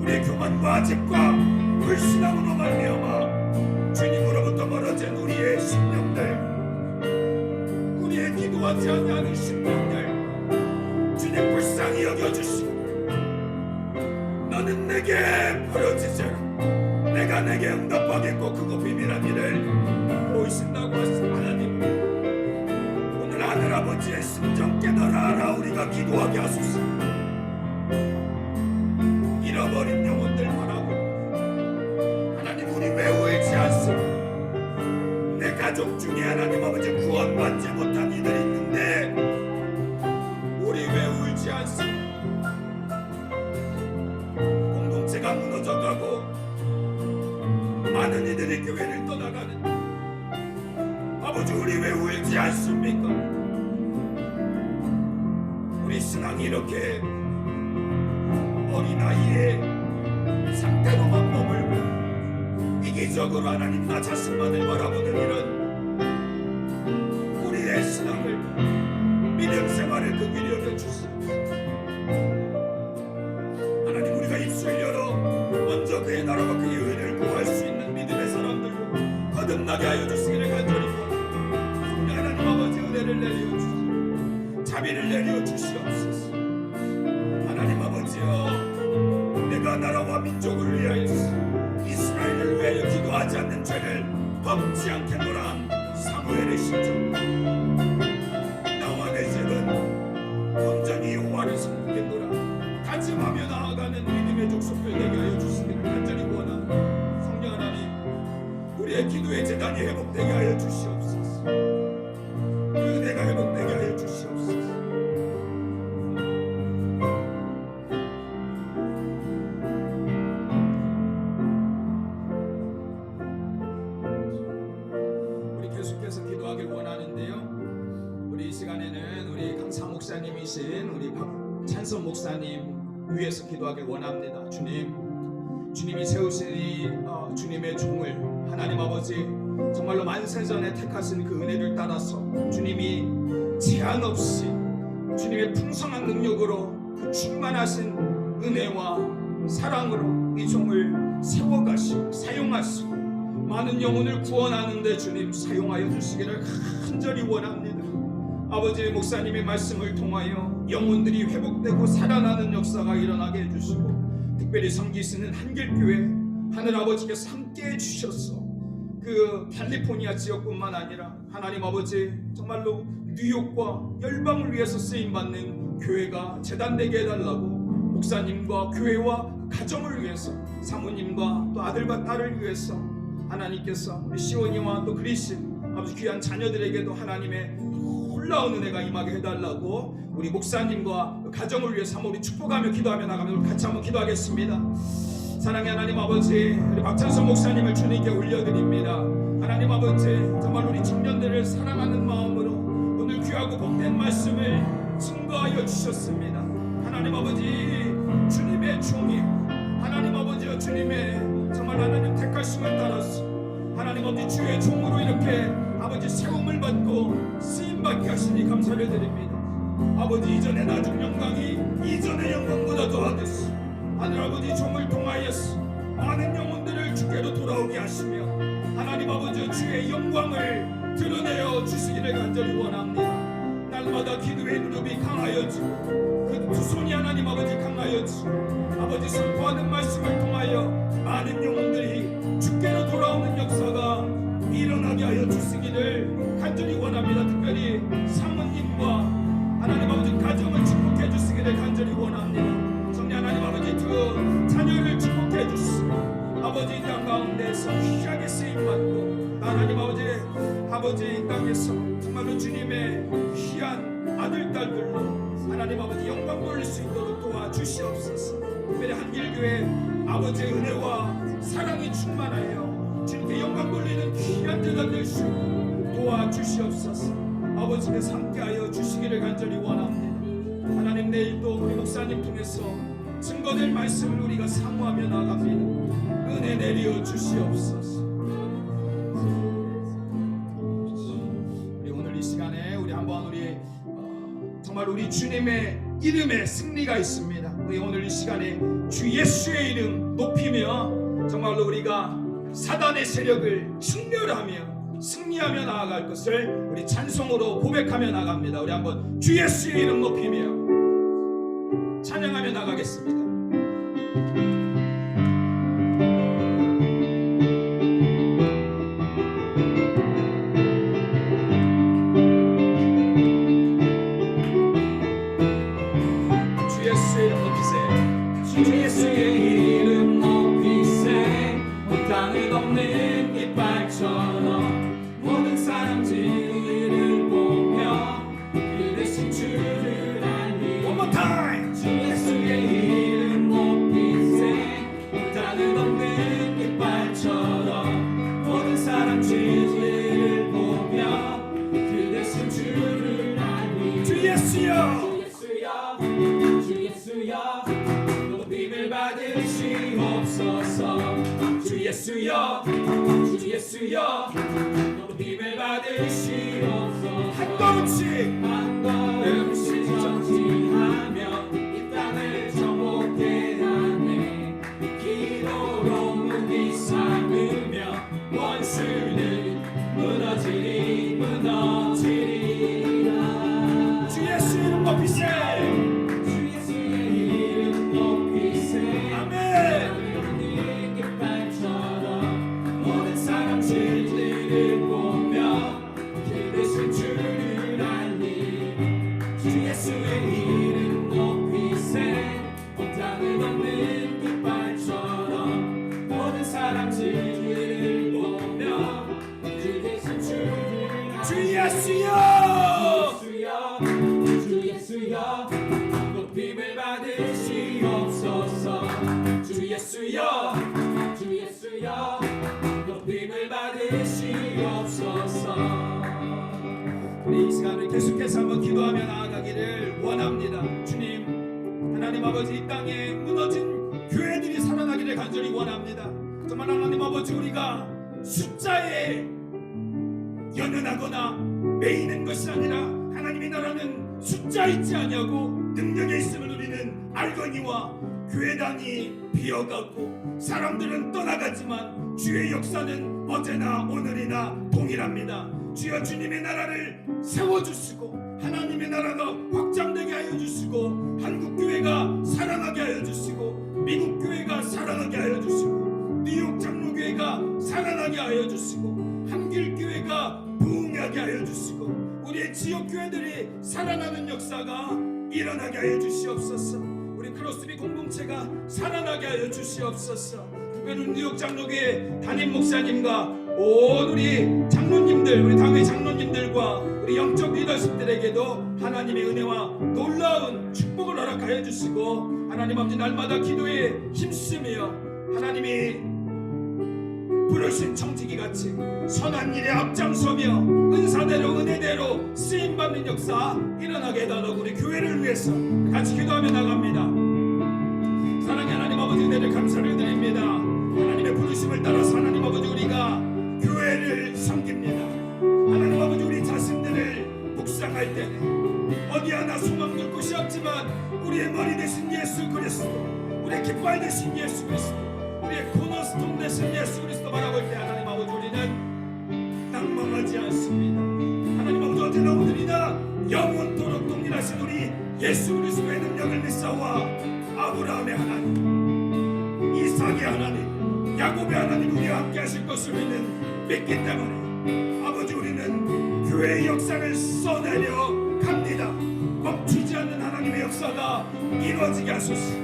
우리의 교만과 아집과 불신앙으로 말미암아 주님으로부터 멀어진 우리의 심령들, 우리의 기도하지 아니하는 심령들 주님 불쌍히 여겨주시고 너는 내게 부르짖으라. 내가 내게 응답하겠고 그거 비밀한 일을 보이신다고 하신 하나님, 오늘 하늘아버지의 심정 깨달아 알아 우리가 기도하게 하소서. 잃어버린 영혼들 바라고 하나님, 우리 왜 울지 않습니까? 내 가족 중에 하나님 아버지 구원받지 못한 이들이 있는데 우리 왜 울지 않습니까? 공동체가 무너져가고 많은 이들이 교회를 떠나가는 아버지, 우리 왜 울지 않습니까? 우리 신앙이 이렇게 어린아이의 상태로만 머물고 이기적으로 하나님 나 자신만을 바라보는 이런 우리의 신앙을, 믿음 생활을 긍휼히 여겨주시옵소서. 하나님, 우리가 입술 열어 먼저 그의 나라와 그의 의를 구할 수 있는 믿음의 사람들로 거듭나게 하여 주시기를 간절히 구합니다. 성령 하나님 아버지, 은혜를 내려 주시옵소서. 자비를 내려 주시옵소서. 하나님 아버지여, 내가 나라와 민족을 위하여서 이스라엘을 위하여 기도하지 않는 죄를 범치 않겠노라 한 사무엘의 심정, 나와 내 집은 온전히 여호와를 섬기겠노라 다짐하며 나아가는 믿음의 족속들 되게 하여 주시기를 간절히 원합니다. 성령 하나님, 우리의 기도의 재단이 회복되게 하여 주시옵소서. 그 은혜가 회복되게 하여 주시옵소서. 우리 계속해서 기도하길 원하는데요, 우리 이 시간에는 우리 강사 목사님이신 우리 찬선 목사님 위해서 기도하길 원합니다. 주님이 세우신 이 주님의 종을 하나님 하나님 아버지 정말로 만세전에 택하신 그 은혜를 따라서 주님이 제한 없이 주님의 풍성한 능력으로 그 충만하신 은혜와 사랑으로 이 종을 세워가시고 사용하시고 많은 영혼을 구원하는데 주님 사용하여 주시기를 간절히 원합니다. 아버지 목사님의 말씀을 통하여 영혼들이 회복되고 살아나는 역사가 일어나게 해주시고 특별히 섬기시는 한길교회 하늘아버지께서 함께해 주셔서 그 캘리포니아 지역뿐만 아니라 하나님 아버지 정말로 뉴욕과 열방을 위해서 쓰임받는 교회가 재단되게 해달라고 목사님과 교회와 가정을 위해서 사모님과 또 아들과 딸을 위해서 하나님께서 우리 시온이와 또 그리심 아버지 귀한 자녀들에게도 하나님의 놀라운 은혜가 임하게 해달라고 우리 목사님과 가정을 위해서 한번 우리 축복하며 기도하며 나가면 우리 같이 한번 기도하겠습니다. 사랑의 하나님 아버지 우리 박찬선 목사님을 주님께 올려드립니다. 하나님 아버지 정말 우리 청년들을 사랑하는 마음으로 오늘 귀하고 복된 말씀을 증거하여 주셨습니다. 하나님 아버지 주님의 종이 하나님 아버지와 주님의 정말 하나님 택하심을 따라서 하나님 아버지 주의 종으로 이렇게 아버지 세움을 받고 쓰임받게 하시니 감사를 드립니다. 아버지 이전에 나중 영광이 이전의 영광보다 더하듯이 하늘 아버지 종을 통하여서 많은 영혼들을 주께로 돌아오게 하시며 하나님 아버지 주의 영광을 드러내어 주시기를 간절히 원합니다. 날마다 기도의 무릎이 강하여지고 그 두 손이 하나님 아버지 강하여지고 아버지 선포하는 말씀을 통하여 많은 영혼들이 주께로 돌아오는 역사가 일어나게 하여 주시기를 간절히 원합니다. 특별히 사모님과 하나님 아버지 가정을 축복해 주시기를 간절히 원합니다. 성령 하나님 아버지 두 자녀를 축복해 주시고 아버지 이 땅 가운데서 귀하게 쓰임받고 하나님 아버지 이 땅에서 정말로 주님의 귀한 아들 딸들로 하나님 아버지 영광 돌릴 수 있도록 도와주시옵소서. 특별히 한길교회 아버지의 은혜와 사랑이 충만하여 주님께 영광 돌리는 귀한 제자 될 수 있도록 도와주시옵소서. 아버지께서 함께하여 주시기를 간절히 원합니다. 하나님 내일도 우리 목사님 통해서 증거될 말씀을 우리가 사모하며 나갑니다. 은혜 내려 주시옵소서. 우리 오늘 이 시간에 우리 한번 우리 정말 우리 주님의 이름에 승리가 있습니다. 우리 오늘 이 시간에 주 예수의 이름 높이며 정말로 우리가 사단의 세력을 진멸하며 승리하며 나아갈 것을 우리 찬송으로 고백하며 나갑니다. 우리 한번 주 예수의 이름 높이며 찬양하며 나가겠습니다. 주 예수의 이름 높이세 온 땅을 덮는 깃발처럼 모든 사람들을 보며 그 대신 주를 알리 One more time. 주 예수의 이름 높이세 온 땅을 덮는 깃발처럼 모든 사람들을 보며 그 대신 주를 알리 주 예수여. 주 예수여 높임을 받으시옵소서. 주 예수여 주 예수여 높임을 받으시옵소서. 한 걸음씩 전진하며 이 땅을 정복해 하네. 기도로 무기 삼으며 원수는 무너지리라. 주 예수 이름 높이세. 주 예수여 높임을 받으시옵소서. 주 예수여 높임을 받으시옵소서. 우리 이 시간을 계속해서 한번 기도하며 나아가기를 원합니다. 주님 하나님 아버지 이 땅에 무너진 교회들이 살아나기를 간절히 원합니다. 정말 하나님 아버지 우리가 숫자에 연연하거나 매이는 것이 아니라 하나님의 나라는 숫자 있지 아니하고 능력에 있음을 우리는 알거니와 교회당이 비어가고 사람들은 떠나가지만 주의 역사는 어제나 오늘이나 동일합니다. 주여 주님의 나라를 세워주시고 하나님의 나라가 확장되게 하여 주시고 한국교회가 살아나게 하여 주시고 미국교회가 살아나게 하여 주시고 뉴욕 장로교회가 살아나게 하여 주시고 한길교회가 부흥하게 하여 주시고 우리의 지역교회들이 살아나는 역사가 일어나게 하여 주시옵소서. 우리 크로스비 공동체가 살아나게 하여 주시옵소서. 특별히 뉴욕 장로교회 담임 목사님과 온 우리 장로님들, 우리 당회 장로님들과 우리 영적 리더십들에게도 하나님의 은혜와 놀라운 축복을 허락하여 주시고 하나님 아버지 날마다 기도에 힘쓰며 하나님이 부르신 청지기같이 선한 일에 앞장서며 은사대로 은혜대로 쓰임받는 역사 일어나게 해달라고 우리 교회를 위해서 같이 기도하며 나갑니다. 사랑의 하나님 아버지 은혜를 감사를 드립니다. 하나님의 부르심을 따라서 하나님 아버지 우리가 교회를 섬깁니다. 하나님 아버지 우리 자신들을 묵상할 때는 어디 하나 소망 둘 곳이 없지만 우리의 머리 되신 예수 그리스도, 우리의 깃발 되신 예수 그리스도, 우리의 코너스톤 되신 예수 그리스도 바라볼 때 하나님 아버지 우리는 낭망하지 않습니다. 하나님 아버지 어제나 오늘이나 영원토록 동일하신 우리 예수 그리스도의 능력을 믿사와 아브라함의 하나님, 이삭의 하나님, 야곱의 하나님 우리와 함께 하실 것을 우리는 믿기 때문에 아버지 우리는 교회의 역사를 써내려 갑니다. 멈추지 않는 하나님의 역사가 이루어지게 하소서.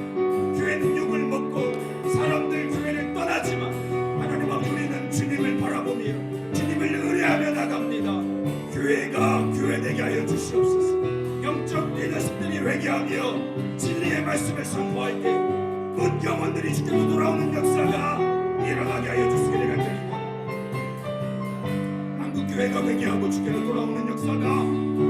교회는 욕을 먹고 사람들 교회를 떠나지만 하나님 아버지 우리는 주님을 바라보며 주님을 의뢰하며 나갑니다. 교회가 교회되게 하여 주시옵소서. 영적 리더십들이 회개하며 진리의 말씀을 선포할 때 온 영혼들이 주께로 돌아오는 역사가 일어나게 하여 주시기를 간절히 원합니다. 한국교회가 회개하고 주께로 돌아오는 역사가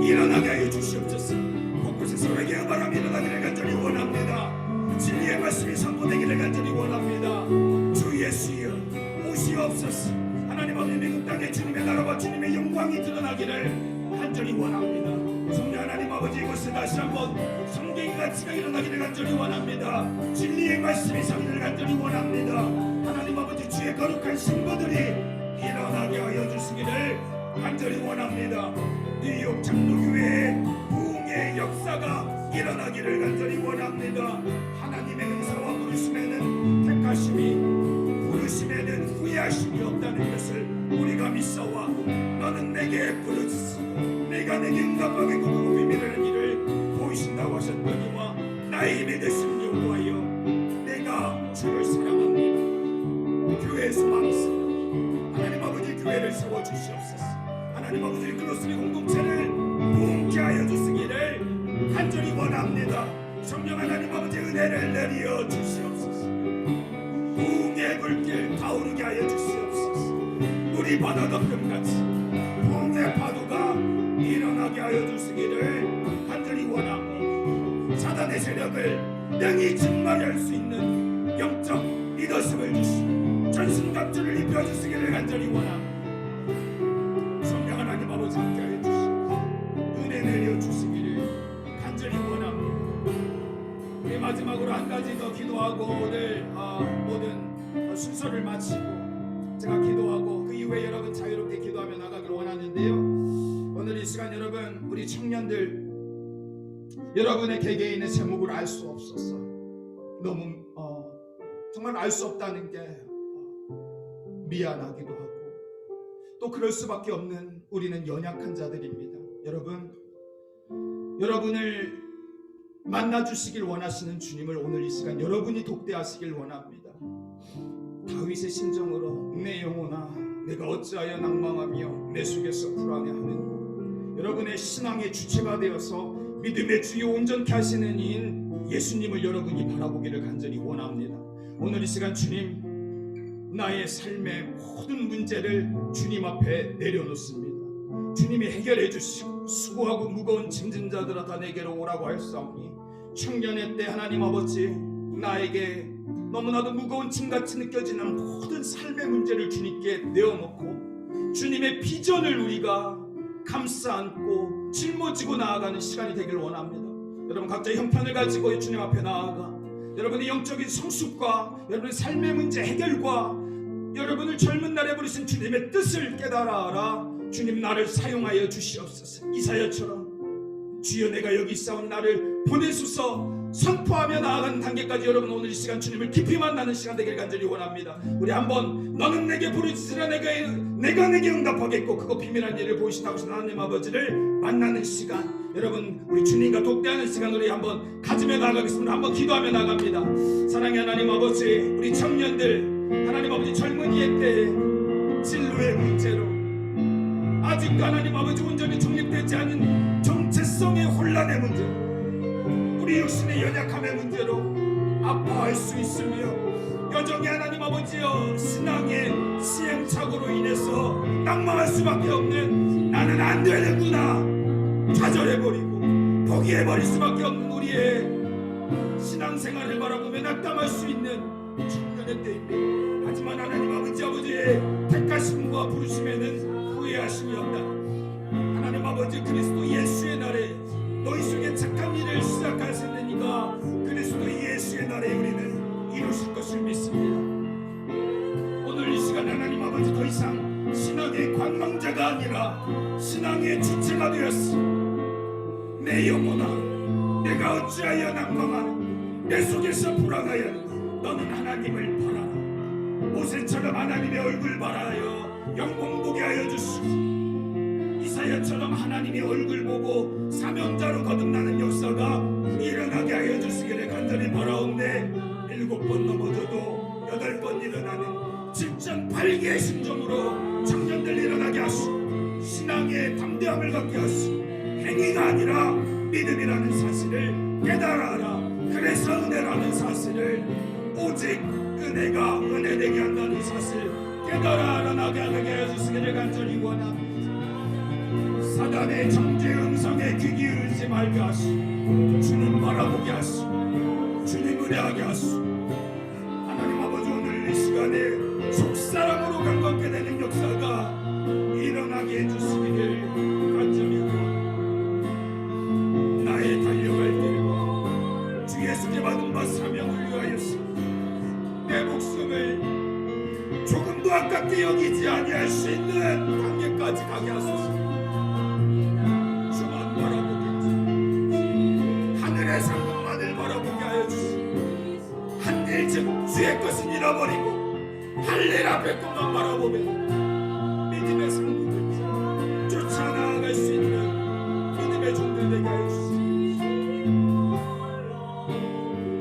일어나게 하여 주시옵소서. 곳곳에서 회개의 바람이 일어나기를 간절히 원합니다. 진리의 말씀이 선포되기를 간절히 원합니다. 주 예수여 오시옵소서. 하나님 아버지 미국 땅에 주님의 나라와 주님의 영광이 드러나기를 간절히 원합니다. 성령 하나님 아버지 이곳에 다시 한번 성경의 가치가 일어나기를 간절히 원합니다. 진리의 말씀이 서기를 간절히 원합니다. 하나님 아버지 주의 거룩한 신부들이 일어나게 하여 주시기를 간절히 원합니다. 뉴욕 장로교회의 부흥의 역사가 일어나기를 간절히 원합니다. 하나님의 은사와 부르심에는 택하심이 부르심에는 후회하심이 없다는 것을 우리가 믿사와 너는 내게 부르짖으 내가 내게 응답하게 고르고 비밀을 이를 보이신다고 하셨거니와 나의 힘이 되심을 요구하여 내가 주를 사랑합니다. 교회에 소망이 있습니다. 하나님 아버지 교회를 세워주시옵소서. 하나님 아버지 크로스비 공동체를 부흥케 하여 주시기를 간절히 원합니다. 성령 하나님 아버지 은혜를 내려 주시옵소서. 부흥의 불길 타오르게 하여 주시옵소서. 우리 바다 덮음같이 부흥의 파도가 일어나게 하여 주시기를 간절히 원합니다. 사단의 세력을 능히 진멸할 수 있는 영적 리더십을 주시고 전신갑주를 입혀주시기를 간절히 원합니다. 성령 하나님 아버지 함께하여 주시고 은혜 내려주시기를 간절히 원합니다. 우리 마지막으로 한 가지 더 기도하고 오늘 모든 순서를 마치고 제가 기도하고 그 이후에 여러분 자유롭게 기도하며 나가기를 원하는데요. 오늘 이 시간 여러분 우리 청년들 여러분의 개개인의 제목을 알 수 없었어. 너무 정말 알 수 없다는 게 미안하기도 하고 또 그럴 수밖에 없는 우리는 연약한 자들입니다. 여러분을 만나주시길 원하시는 주님을 오늘 이 시간 여러분이 독대하시길 원합니다. 다윗의 심정으로 내 영혼아 내가 어찌하여 낭망하며 내 속에서 불안해하느냐. 여러분의 신앙의 주체가 되어서 믿음의 주요 온전케 하시는 이인 예수님을 여러분이 바라보기를 간절히 원합니다. 오늘 이 시간 주님 나의 삶의 모든 문제를 주님 앞에 내려놓습니다. 주님이 해결해 주시고 수고하고 무거운 짐진 자들아 다 내게로 오라고 하였사오니 청년의 때 하나님 아버지 나에게 너무나도 무거운 짐같이 느껴지는 모든 삶의 문제를 주님께 내어놓고 주님의 비전을 우리가 감싸 안고 짊어지고 나아가는 시간이 되길 원합니다. 여러분 각자의 형편을 가지고 주님 앞에 나아가 여러분의 영적인 성숙과 여러분의 삶의 문제 해결과 여러분을 젊은 날에 부르신 주님의 뜻을 깨달아 알아 주님 나를 사용하여 주시옵소서. 이사야처럼 주여 내가 여기 있사온 나를 보내소서 선포하며 나아가는 단계까지 여러분 오늘 이 시간 주님을 깊이 만나는 시간 되길 간절히 원합니다. 우리 한번 너는 내게 부르짖으라 내가 내게 응답하겠고 그거 비밀한 일을 보이신다고 하신 하나님 아버지를 만나는 시간 여러분 우리 주님과 독대하는 시간 우리 한번 가지며 나아가겠습니다. 한번 기도하며 나갑니다. 사랑의 하나님 아버지 우리 청년들 하나님 아버지 젊은이의 때에 진로의 문제로 아직도 하나님 아버지 온전히 정립되지 않은 정체성의 혼란의 문제 우리 육신의 연약함의 문제로 아파할 수 있으며 여전히 하나님 아버지여 신앙의 시행착오로 인해서 낙망할 수밖에 없는 나는 안 되는구나 좌절해버리고 포기해버릴 수밖에 없는 우리의 신앙생활을 바라보며 낙담할 수 있는 청년의 때입니다. 하지만 하나님 아버지의 택하심과 부르심에는 후회하심이 없다. 하나님 아버지 그리스도 예수의 날에 너희 중에 착한 일을 시작하시는 이가 그리스도 예수의 날에 우리는 이루실 것을 믿습니다. 오늘 이 시간 하나님 아버지 더 이상 신앙의 관망자가 아니라 신앙의 주체가 되었어. 내 영혼아 내가 어찌하여 낭망하는 내 속에서 불안하여 너는 하나님을 바라라. 모세처럼 하나님의 얼굴 바라여 영광 보게 하여 주시고 이사야처럼 하나님의 얼굴 보고 사명자로 거듭나는 역사가 일어나게 하여 주시기를 간절히 바라온대. 7번 넘어져도 8번 일어나는 7전 8개의 심정으로 청년들 일어나게 하시고 신앙의 담대함을 갖게 하시고 행위가 아니라 믿음이라는 사실을 깨달아라. 그래서 은혜라는 사실을 오직 은혜가 은혜되게 한다는 사실 깨달아 알아나게 하게 해주시기를 간절히 원합니다. 사단의 정죄 음성에 귀 기울이지 말게 하시고 주님 바라보게 하시고 주님 은혜하게 하시고 하나님 아버지 오늘 이 시간에 속사람으로 감격게 되는 역사가 일어나게 해주시기를 간절히 원합니다. 나의 달려갈 길과 주 예수께 받은 바 사명을 위하여서 내 목숨을 조금도 아깝게 여기지 아니할 수 있는 단계까지 가게 하소서. 주만 바라보게 하늘의 상급만을 바라보게 하여 주시고 한일 즉 주의 것은 잃어버리고 할 일 앞에 것만 바라보며 믿음의 상급을 쫓아 나아갈 수 있는 믿음의 종들 되게 하여 주시고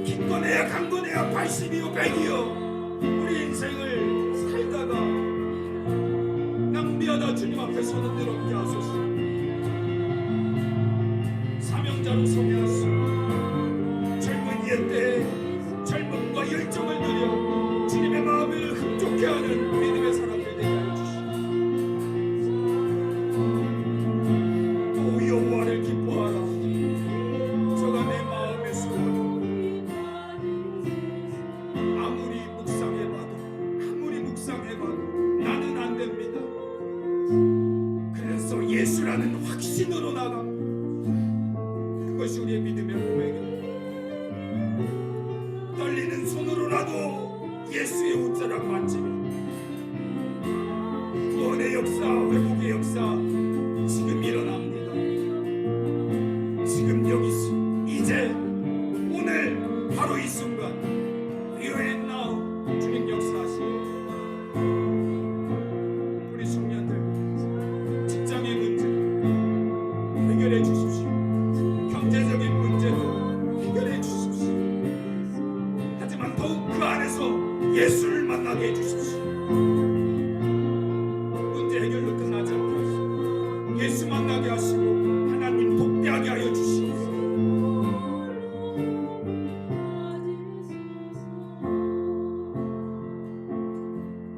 기권해야 강권해야 80이요 100이요 우리 인생을 살다가 낭비하다 주님 앞에 서는 일 없게 하소서. 사명자로 서게 하시고 젊은이의 때에 젊음과 열정을 누려 주님의 마음을 흡족해 하는 믿음의 사람들 되게 하여 주시고 또 여호와를 기뻐하라. 저가 내 마음의 소원. 아무리 묵상해봐도 나는 안 됩니다. 그래서 예수라는 확신으로 나갑니다. 그것이 우리의 믿음의 고백입니다. 떨리는 손으로라도 예수의 옷자락 만지며 구원의 역사, 회복의 역사 지금 일어납니다. 지금 여기서 이제 오늘 바로 이 순간 Here and now 주님 역사하시고 우리 청년들 직장의 문제 해결해 주십시오. 경제적인 문제도 해결해 주십시오. 하지만 더욱 그 안에서 예수를 만나게 해주십시오. 문제 해결로 끝나지 않게 하시고 예수 만나게 하시고 하나님 복되하게 하여 주시옵소서.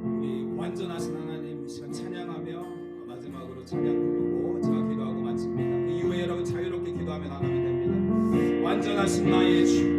우리 완전하신 하나님 이 시간 찬양하며 마지막으로 찬양 부르고 제가 기도하고 마칩니다. 그 이후에 여러분 자유롭게 기도하며 나가면 됩니다. 완전하신 나의 주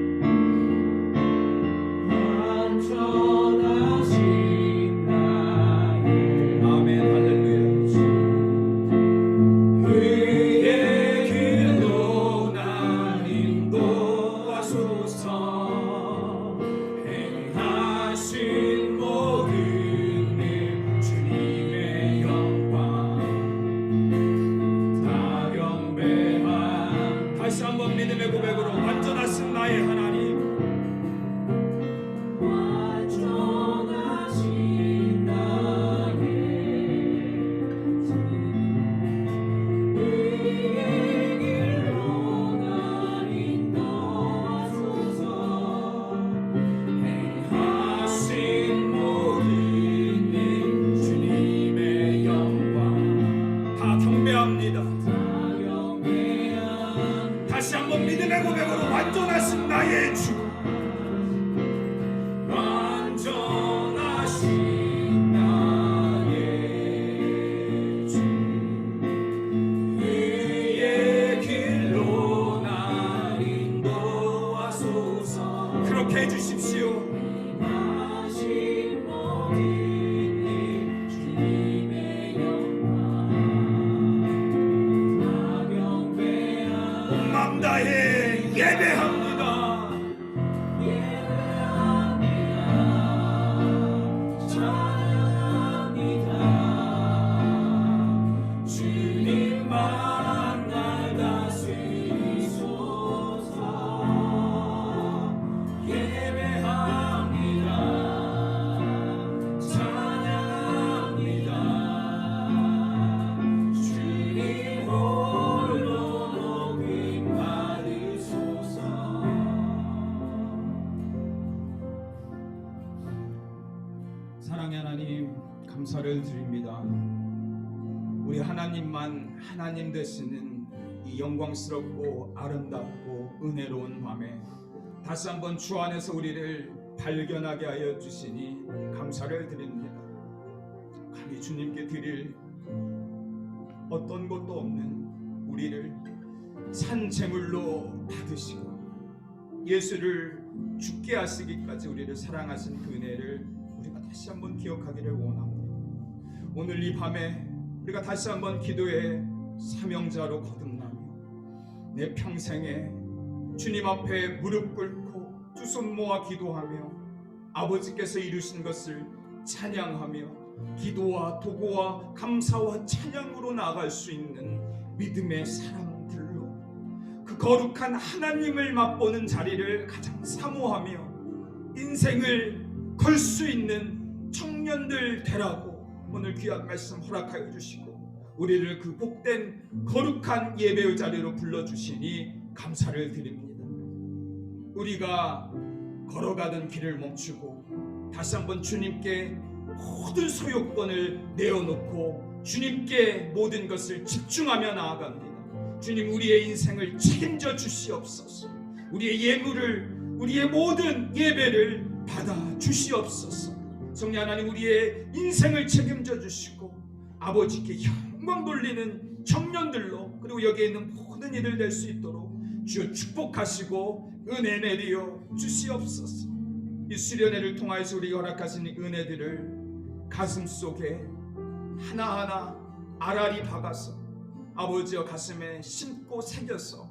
드립니다. 우리 하나님만 하나님 되시는 이 영광스럽고 아름답고 은혜로운 밤에 다시 한번 주 안에서 우리를 발견하게 하여 주시니 감사를 드립니다. 감히 주님께 드릴 어떤 것도 없는 우리를 산 제물로 받으시고 예수를 죽게 하시기까지 우리를 사랑하신 그 은혜를 우리가 다시 한번 기억하기를 원합니다. 오늘 이 밤에 우리가 다시 한번 기도의 사명자로 거듭나며 내 평생에 주님 앞에 무릎 꿇고 두 손 모아 기도하며 아버지께서 이루신 것을 찬양하며 기도와 도구와 감사와 찬양으로 나아갈 수 있는 믿음의 사람들로 그 거룩한 하나님을 맛보는 자리를 가장 사모하며 인생을 걸 수 있는 청년들 되라고 오늘 귀한 말씀 허락하여 주시고 우리를 그 복된 거룩한 예배의 자리로 불러주시니 감사를 드립니다. 우리가 걸어가던 길을 멈추고 다시 한번 주님께 모든 소유권을 내어놓고 주님께 모든 것을 집중하며 나아갑니다. 주님, 우리의 인생을 책임져 주시옵소서. 우리의 예물을, 우리의 모든 예배를 받아 주시옵소서. 성령 하나님, 우리의 인생을 책임져 주시고 아버지께 영광 돌리는 청년들로, 그리고 여기에 있는 모든 이들 될 수 있도록 주여 축복하시고 은혜 내리어 주시옵소서. 이 수련회를 통하여서 우리가 허락하신 이 은혜들을 가슴 속에 하나하나 알알이 박아서 아버지의 가슴에 심고 새겨서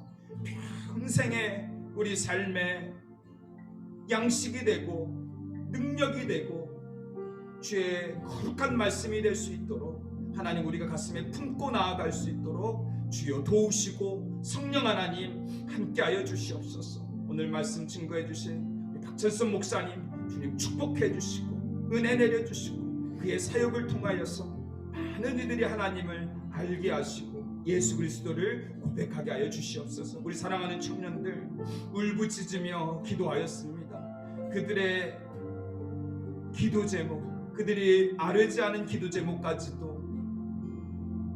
평생의 우리 삶의 양식이 되고 능력이 되고 주의 거룩한 말씀이 될 수 있도록 하나님, 우리가 가슴에 품고 나아갈 수 있도록 주여 도우시고 성령 하나님 함께하여 주시옵소서. 오늘 말씀 증거해 주신 우리 박철선 목사님 주님 축복해 주시고 은혜 내려 주시고 그의 사역을 통하여서 많은 이들이 하나님을 알게 하시고 예수 그리스도를 고백하게 하여 주시옵소서. 우리 사랑하는 청년들 울부짖으며 기도하였습니다. 그들의 기도 제목, 그들이 아뢰지 않은 기도 제목까지도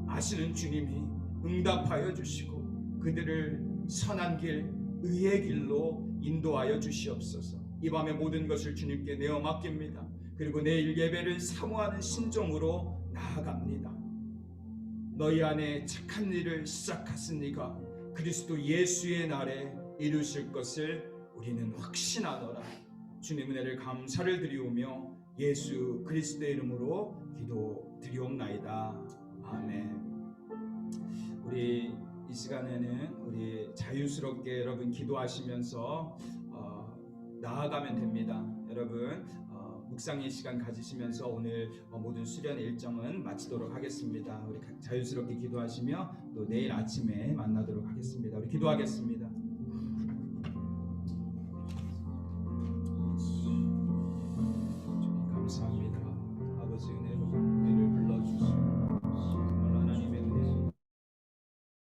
아시는 주님이 응답하여 주시고 그들을 선한 길, 의의 길로 인도하여 주시옵소서. 이 밤의 모든 것을 주님께 내어 맡깁니다. 그리고 내일 예배를 사모하는 심정으로 나아갑니다. 너희 안에 착한 일을 시작하신 이가 그리스도 예수의 날에 이루실 것을 우리는 확신하노라. 주님 은혜를 감사를 드리오며 예수 그리스도의 이름으로 기도드리옵나이다. 아멘. 우리 이 시간에는 우리 자유스럽게 여러분 기도하시면서 나아가면 됩니다. 여러분 묵상의 시간 가지시면서 오늘 모든 수련 일정은 마치도록 하겠습니다. 우리 자유스럽게 기도하시며 또 내일 아침에 만나도록 하겠습니다. 우리 기도하겠습니다.